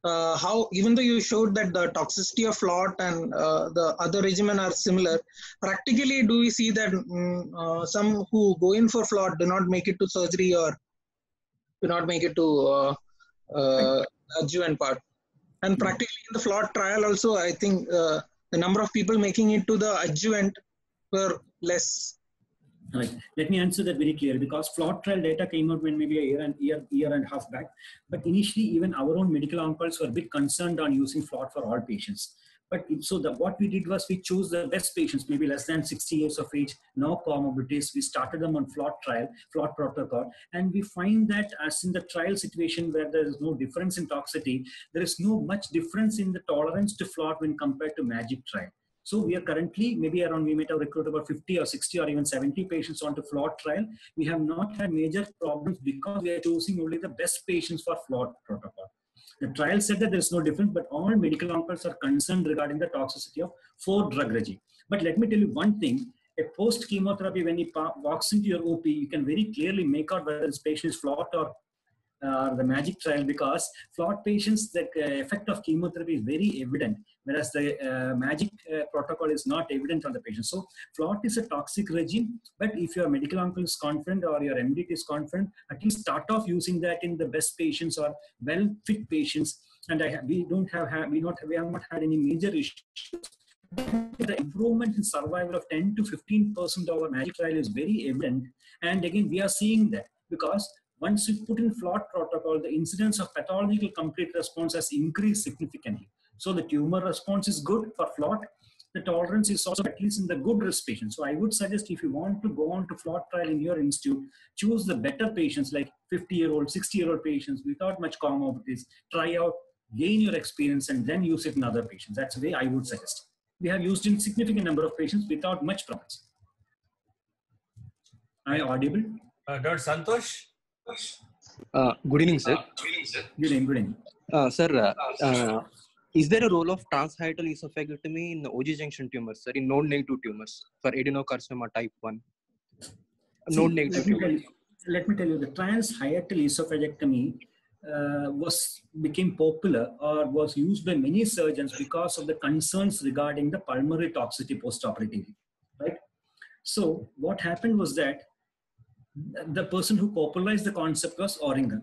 E: how, even though you showed that the toxicity of FLOT and the other regimen are similar, practically do we see that some who go in for FLOT do not make it to surgery or do not make it to adjuvant part? And practically in the FLOT trial also, I think the number of people making it to the adjuvant were less.
A: Right. Let me answer that very clearly, because FLOT trial data came out when maybe a year and a half back. But initially, even our own medical oncologists were a bit concerned on using FLOT for all patients. But what we did was we chose the best patients, maybe less than 60 years of age, no comorbidities. We started them on FLOT trial, FLOT protocol. And we find that as in the trial situation where there is no difference in toxicity, there is no much difference in the tolerance to FLOT when compared to MAGIC trial. So we are currently, we might have recruited about 50 or 60 or even 70 patients onto FLOT trial. We have not had major problems because we are choosing only the best patients for FLOT protocol. The trial said that there is no difference, but all medical oncologists are concerned regarding the toxicity of 4-drug regime. But let me tell you one thing, a post-chemotherapy, when he walks into your OP, you can very clearly make out whether this patient is FLOT or the MAGIC trial, because FLOT patients, the effect of chemotherapy is very evident, whereas the MAGIC protocol is not evident on the patient. So FLOT is a toxic regime, but if your medical oncologist is confident or your MDT is confident, at least start off using that in the best patients or well-fit patients. And we have not had any major issues. The improvement in survival of 10 to 15% of our MAGIC trial is very evident. And again, we are seeing that because once you put in FLOT protocol, the incidence of pathological complete response has increased significantly. So the tumor response is good for FLOT. The tolerance is also at least in the good risk patients. So I would suggest if you want to go on to FLOT trial in your institute, choose the better patients like 50-year-old, 60-year-old patients without much comorbidities. Try out, gain your experience, and then use it in other patients. That's the way I would suggest. We have used in significant number of patients without much problems. Am I audible?
B: Dr. Santosh?
K: Good evening, sir.
A: Good evening.
K: Sir, is there a role of transhiatal esophagectomy in OG junction tumors, sir, in node-negative tumors for adenocarcinoma type 1? Node-negative tumors.
A: Let me tell you, the transhiatal esophagectomy became popular or was used by many surgeons because of the concerns regarding the pulmonary toxicity postoperatively, right? So what happened was that the person who popularized the concept was Oringer.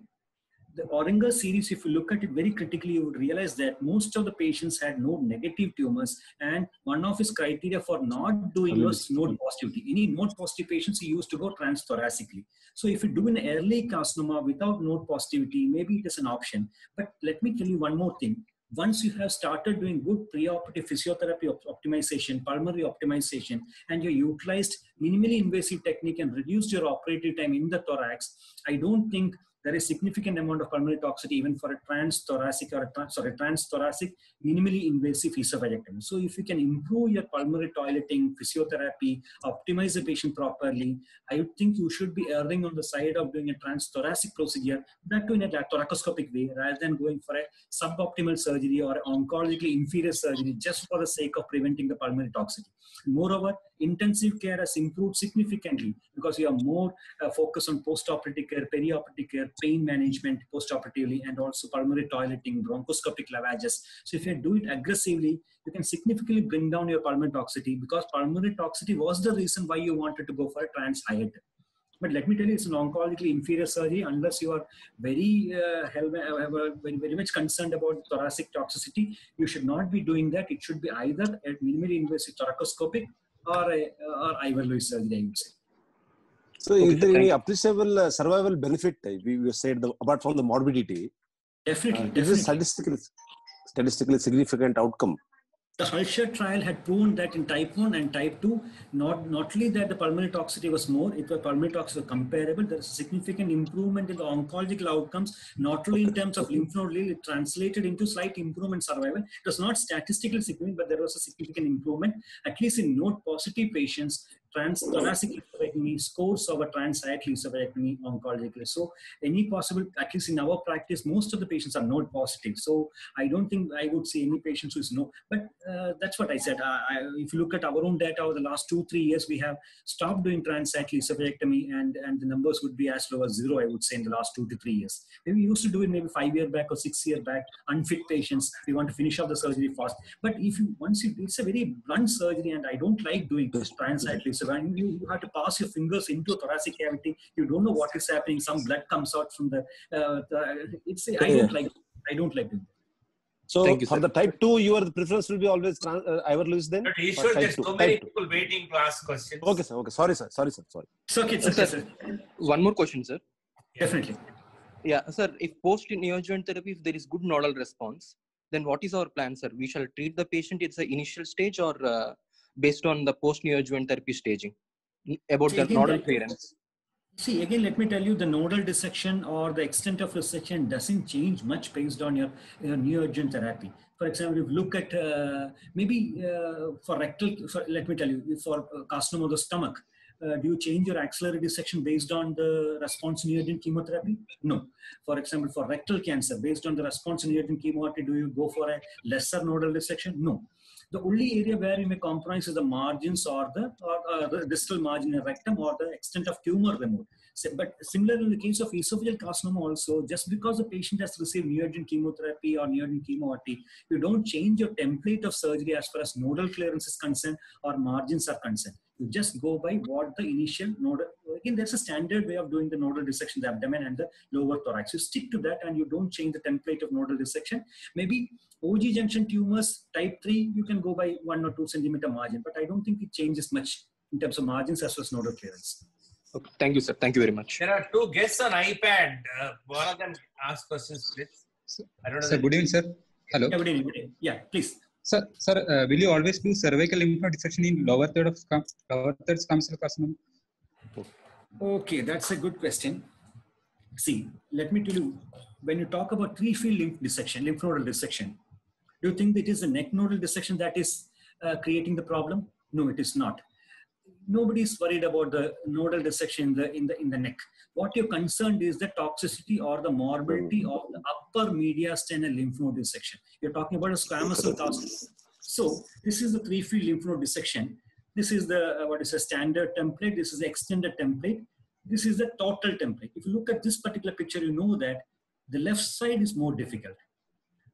A: The Oringer series, if you look at it very critically, you would realize that most of the patients had node-negative tumors, and one of his criteria for not doing was node positivity. Any node positive patients, he used to go transthoracically. So if you do an early carcinoma without node positivity, maybe it is an option. But let me tell you one more thing. Once you have started doing good preoperative physiotherapy optimization, pulmonary optimization, and you utilized minimally invasive technique and reduced your operative time in the thorax, I don't think there is significant amount of pulmonary toxicity even for a transthoracic or transthoracic minimally invasive esophagectomy. So if you can improve your pulmonary toileting, physiotherapy, optimize the patient properly, I would think you should be erring on the side of doing a transthoracic procedure, that too in a thoracoscopic way, rather than going for a suboptimal surgery or oncologically inferior surgery just for the sake of preventing the pulmonary toxicity. Moreover, intensive care has improved significantly because you are more focused on post-operative care, perioperative care, pain management post-operatively, and also pulmonary toileting, bronchoscopic lavages. So if you do it aggressively, you can significantly bring down your pulmonary toxicity, because pulmonary toxicity was the reason why you wanted to go for a transhiatal. But let me tell you, it's an oncologically inferior surgery unless you are very, very much concerned about thoracic toxicity. You should not be doing that. It should be either a minimally invasive thoracoscopic or Ivor Lewis surgery, I would say.
C: So, is there any appreciable survival benefit? We said apart from the morbidity.
A: Definitely.
C: Is it statistically significant outcome?
A: The Hulsher trial had proven that in type 1 and type 2, not only that the pulmonary toxicity was more, it was pulmonary toxicity was comparable. There is a significant improvement in the oncological outcomes, not only in terms of lymph node lead, it translated into slight improvement survival. It was not statistically significant, but there was a significant improvement, at least in node positive patients. Transthoracic esophagectomy scores over transhiatal esophagectomy oncologically. So any possible, at least in our practice, most of the patients are node positive. So I don't think I would see any patients who is no, but that's what I said. If you look at our own data over the last 2-3 years, we have stopped doing transhiatal esophagectomy, and the numbers would be as low as 0, I would say, in the last 2 to 3 years. Maybe we used to do it maybe 5 years back or 6 years back, unfit patients, we want to finish off the surgery fast. But if you, it's a very blunt surgery, and I don't like doing transhiatal. So when you have to pass your fingers into a thoracic cavity, you don't know what is happening. Some blood comes out from the. I don't like doing that.
C: So for the type 2, your preference will be always Ivor Lewis then?
B: But Ishwar, there's so many people waiting to ask questions.
C: Okay, sir. Okay, sorry, sir.
A: It's okay, sir.
K: One more question, sir.
A: Definitely.
K: Yeah, sir. If post-neoadjuvant therapy, if there is good nodal response, then what is our plan, sir? We shall treat the patient at the initial stage, or based on the post-neoadjuvant therapy staging about the nodal clearance?
A: See, again, let me tell you, the nodal dissection or the extent of resection doesn't change much based on your neoadjuvant therapy. For example, if you look at for rectal, let me tell you, for carcinoma of the stomach, do you change your axillary dissection based on the response to neoadjuvant chemotherapy? No. For example, for rectal cancer, based on the response to neoadjuvant chemotherapy, do you go for a lesser nodal dissection? No. The only area where you may compromise is the margins or the distal margin in rectum or the extent of tumor removed. So, but similarly, in the case of esophageal carcinoma also, just because the patient has received neoadjuvant chemotherapy or neoadjuvant chemotherapy, you don't change your template of surgery as far as nodal clearance is concerned or margins are concerned. You just go by what the initial nodal, again, there's a standard way of doing the nodal dissection, the abdomen and the lower thorax. You stick to that and you don't change the template of nodal dissection. Maybe OG junction tumors, type 3, you can go by 1 or 2 centimeter margin, but I don't think it changes much in terms of margins as well as nodal clearance.
K: Okay. Thank you, sir. Thank you very much.
B: There are 2 guests on iPad. One of them ask questions, please. I don't know.
L: Sir, good evening, sir. Hello.
A: Yeah, good evening. Yeah, please.
L: Sir, will you always do cervical lymph node dissection in lower third squamous cell carcinoma?
A: Okay, that's a good question. See, let me tell you, when you talk about 3-field lymph nodal dissection, do you think it is the neck nodal dissection that is creating the problem? No, it is not. nobody is worried about the nodal dissection in the neck. What you're concerned is the toxicity or the morbidity of the upper mediastinal lymph node dissection. You're talking about a squamous cell carcinoma. So this is the 3-field lymph node dissection. This is the what is a standard template. This is the extended template. This is the total template. If you look at this particular picture, you know that the left side is more difficult.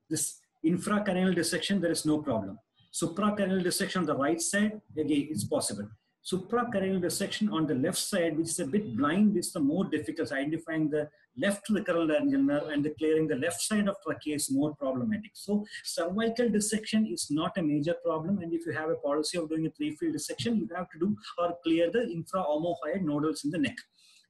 A: This infracarinal dissection, there is no problem. Supracarinal dissection on the right side, again, it's possible. Supracarinal dissection on the left side, which is a bit blind, is the more difficult. Identifying the left recurrent laryngeal nerve and clearing the left side of trachea is more problematic. So cervical dissection is not a major problem. And if you have a policy of doing a 3-field dissection, you have to do or clear the infraomohyoid nodals in the neck.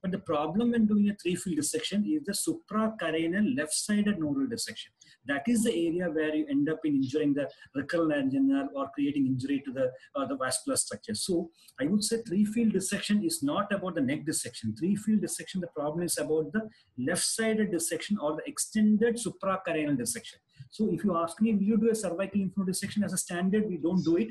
A: But the problem when doing a 3-field dissection is the supracarinal left-sided nodal dissection. That is the area where you end up in injuring the recurrent laryngeal nerve or creating injury to the vascular structure. So I would say 3-field dissection is not about the neck dissection. 3-field dissection, the problem is about the left-sided dissection or the extended supracarinal dissection. So if you ask me, will you do a cervical lymph node dissection as a standard? We don't do it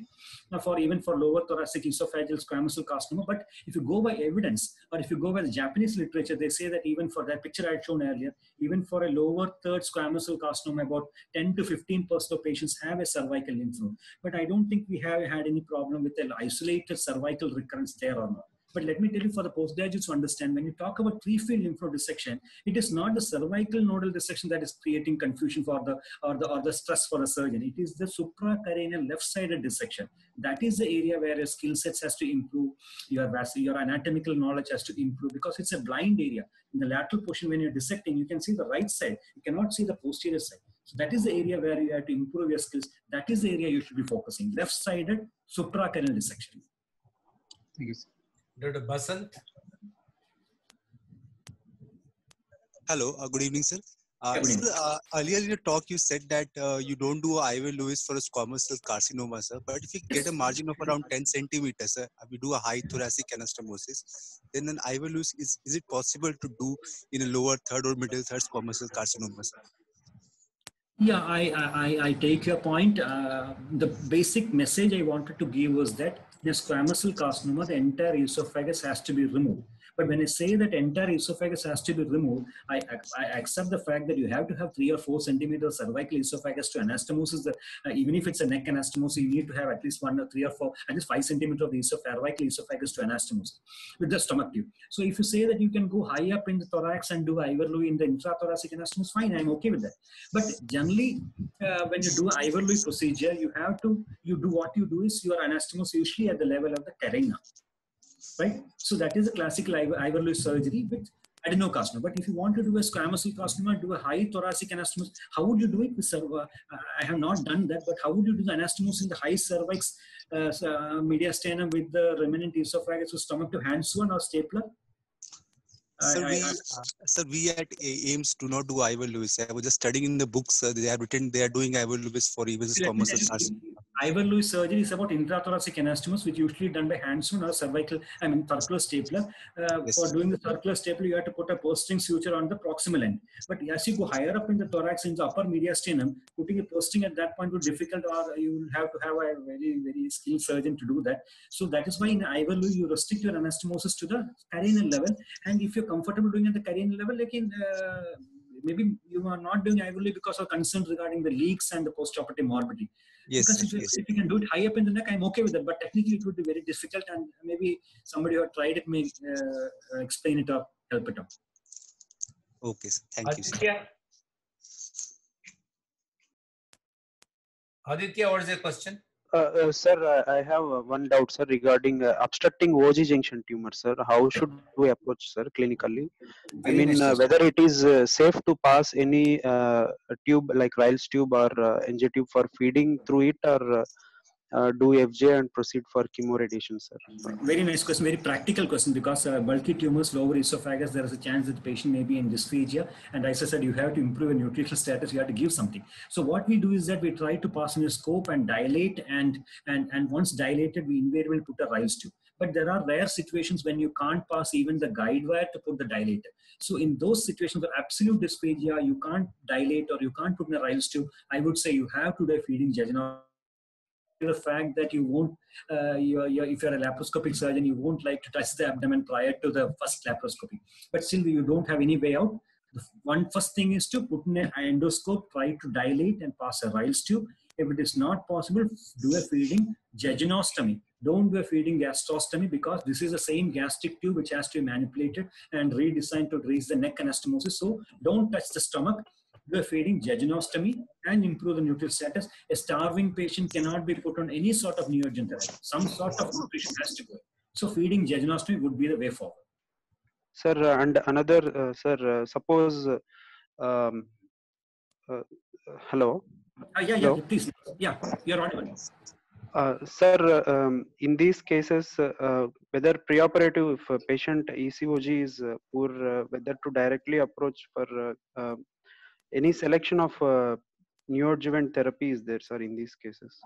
A: even for lower thoracic esophageal squamous cell carcinoma. But if you go by evidence, or if you go by the Japanese literature, they say that even for that picture I had shown earlier, even for a lower third squamous cell carcinoma, about 10 to 15% of patients have a cervical lymph node. But I don't think we have had any problem with an isolated cervical recurrence there or not. But let me tell you, for the postgraduates to understand, when you talk about 3-field lymph node dissection, it is not the cervical nodal dissection that is creating confusion for the stress for the surgeon. It is the supracarinal left-sided dissection. That is the area where your skill sets has to improve, your anatomical knowledge has to improve, because it's a blind area. In the lateral portion, when you're dissecting, you can see the right side. You cannot see the posterior side. So that is the area where you have to improve your skills. That is the area you should be focusing. Left-sided supracarinal dissection.
L: Thank you.
B: Dr. Basant.
M: Hello, good evening, sir. Sir, earlier in your talk, you said that you don't do Ivor-Lewis for a squamous cell carcinoma, sir. But if you get a margin of around 10 centimeters, sir, we do a high thoracic anastomosis, then an Ivor-Lewis, is it possible to do in a lower third or middle third squamous cell carcinoma, sir?
A: Yeah, I take your point. The basic message I wanted to give was that in a squamous cell carcinoma, the entire esophagus has to be removed. But when I say that entire esophagus has to be removed, I accept the fact that you have to have 3 or 4 centimeters cervical esophagus to anastomosis. Even if it's a neck anastomosis, you need to have at least 1 or 3 or 4, at least 5 centimeters of the cervical esophagus to anastomosis with the stomach tube. So if you say that you can go high up in the thorax and do Ivor-Lewis in the intrathoracic anastomosis, fine, I'm okay with that. But generally, when you do Ivor-Lewis procedure, you do what you do is your anastomosis usually at the level of the carina. Right? So that is a classical Ivor-Lewis surgery with adenocarcinoma. But if you want to do a squamous cell carcinoma, do a high thoracic anastomosis, how would you do it? I have not done that, but how would you do the anastomosis in the high cervix mediastinum with the remnant esophagus with stomach to hand-sewn or stapler?
M: Sir, we at AIIMS do not do Ivor-Lewis. I was just studying in the books. They have written they are doing Ivor-Lewis for even squamous cell carcinoma.
A: Ivor-Lewis surgery is about intrathoracic anastomosis, which usually done by hand-sewn or circular stapler. Yes. For doing the circular stapler, you have to put a post-string suture on the proximal end. But as you go higher up in the thorax, in the upper mediastinum, putting a post-string at that point would be difficult, or you will have to have a very, very skilled surgeon to do that. So that is why in Ivor-Lewis, you restrict your anastomosis to the carinal level. And if you're comfortable doing at the carinal level, like maybe you are not doing Ivor-Lewis because of concerns regarding the leaks and the postoperative morbidity. Yes, because if you can do it high up in the neck, I'm okay with that. But technically, it would be very difficult, and maybe somebody who had tried it may explain it or help it out.
M: Okay, sir. Thank you, sir.
B: Aditya, what is your question?
I: Sir, I have one doubt, sir, regarding obstructing Auger junction tumor, sir. How should we approach, sir, clinically? I mean, whether it is safe to pass any tube like Ryle's tube or NG tube for feeding through it, or do FJ and proceed for chemoradiation, sir?
A: Very nice question, very practical question, because bulky tumors, lower esophagus, there is a chance that the patient may be in dysphagia. And as I said, you have to improve a nutritional status, you have to give something. So what we do is that we try to pass in a scope and dilate, and once dilated, we invariably put a Ryle's tube. But there are rare situations when you can't pass even the guide wire to put the dilator. So in those situations of absolute dysphagia, you can't dilate or you can't put in a Ryle's tube, I would say you have to do a feeding jejunal the fact that you won't, if you're a laparoscopic surgeon, you won't like to touch the abdomen prior to the first laparoscopy. But still, you don't have any way out. The first thing is to put in an endoscope, try to dilate and pass a Ryle's tube. If it is not possible, do a feeding jejunostomy. Don't do a feeding gastrostomy, because this is the same gastric tube which has to be manipulated and redesigned to raise the neck anastomosis. So don't touch the stomach. Do a feeding jejunostomy and improve the nutritional status. A starving patient cannot be put on any sort of neoadjuvant therapy. Some sort of nutrition has to go. So feeding jejunostomy would be the way forward.
I: Sir, and another, sir, suppose, hello?
A: Yeah, please. Yeah, you're audible.
I: Sir, in these cases, whether preoperative, if a patient ECOG is poor, whether to directly approach for any selection of neoadjuvant therapy is there, sir, in these cases?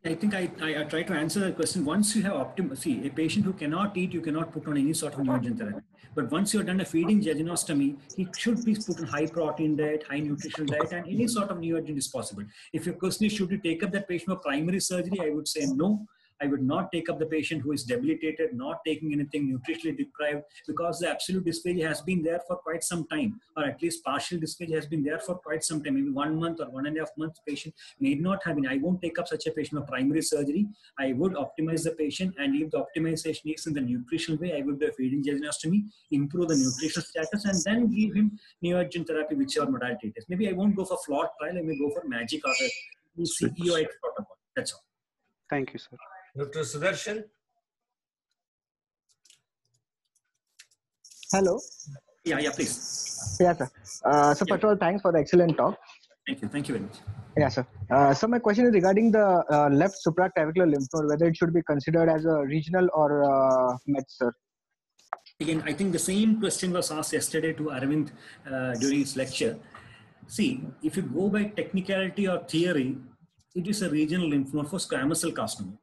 A: I think I try to answer that question. Once you have see, a patient who cannot eat, you cannot put on any sort of neoadjuvant therapy. But once you've done a feeding jejunostomy, he should be put on high protein diet, high nutritional diet, and any sort of neoadjuvant is possible. If your question is, should you take up that patient for primary surgery, I would say no. I would not take up the patient who is debilitated, not taking anything, nutritionally deprived, because the absolute dysphagia has been there for quite some time, or at least partial dysphagia has been there for quite some time, maybe 1 month or 1.5 months. Patient may not have been. I won't take up such a patient for primary surgery. I would optimize the patient, and if the optimization is in the nutritional way, I would do a feeding jejunostomy, improve the nutritional status, and then give him neoadjuvant therapy, whichever modality it is. Maybe I won't go for FLOT trial. I may go for MAGIC or a CEOX protocol. That's all.
I: Thank you, sir.
B: Dr. Sudarshan?
N: Hello.
A: Yeah, please.
N: Yeah, sir. So first of all, thanks for the excellent talk.
A: Thank you very much.
N: Yeah, sir. So my question is regarding the left supraclavicular lymph node, whether it should be considered as a regional or met, sir.
A: Again, I think the same question was asked yesterday to Arvind during his lecture. See, if you go by technicality or theory, it is a regional lymph node for squamous cell carcinoma,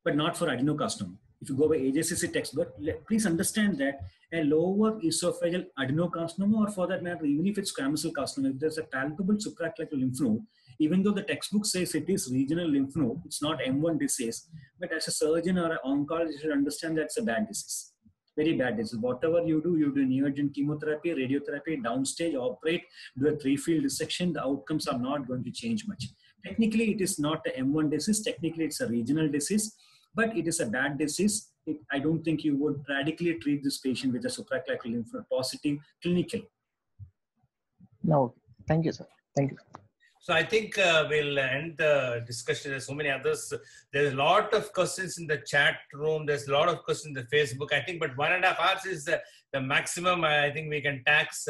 A: but not for adenocarcinoma. If you go by AJCC textbook, please understand that a lower esophageal adenocarcinoma, or for that matter, even if it's squamous cell carcinoma, if there's a palpable supraclavicular lymph node, even though the textbook says it is regional lymph node, it's not M1 disease, but as a surgeon or an oncologist, you should understand that's a bad disease. Very bad disease. Whatever you do neoadjuvant chemotherapy, radiotherapy, downstage, operate, do a 3-field dissection, the outcomes are not going to change much. Technically, it is not a M1 disease. Technically, it's a regional disease, but it is a bad disease. I don't think you would radically treat this patient with a supraclavicular lymph node positive clinically.
N: No, thank you, sir. Thank you.
B: So I think we'll end the discussion. There's so many others. There's a lot of questions in the chat room. There's a lot of questions in the Facebook. I think, but 1.5 hours is the maximum. I think we can tax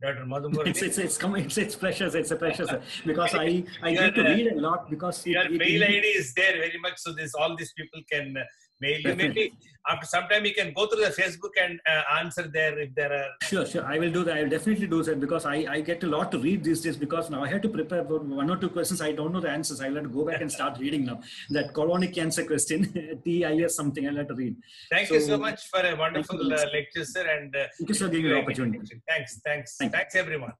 B: Dr. Madhumurali.
A: It's precious. It's a precious, because I get to read a lot, because
B: your mail ID is there very much. So all these people can mail you. Maybe after some time you can go through the Facebook and answer there if there are.
A: Sure. I will do that. I will definitely do that, because I get a lot to read these days, because now I have to prepare for 1 or 2 questions. I don't know the answers. I'll have to go back and start reading now. That colonic cancer question, TIS something, I'll have to read.
B: Thank you so much for a wonderful lecture, sir. And
A: thank you for giving me the opportunity.
B: Thanks everyone.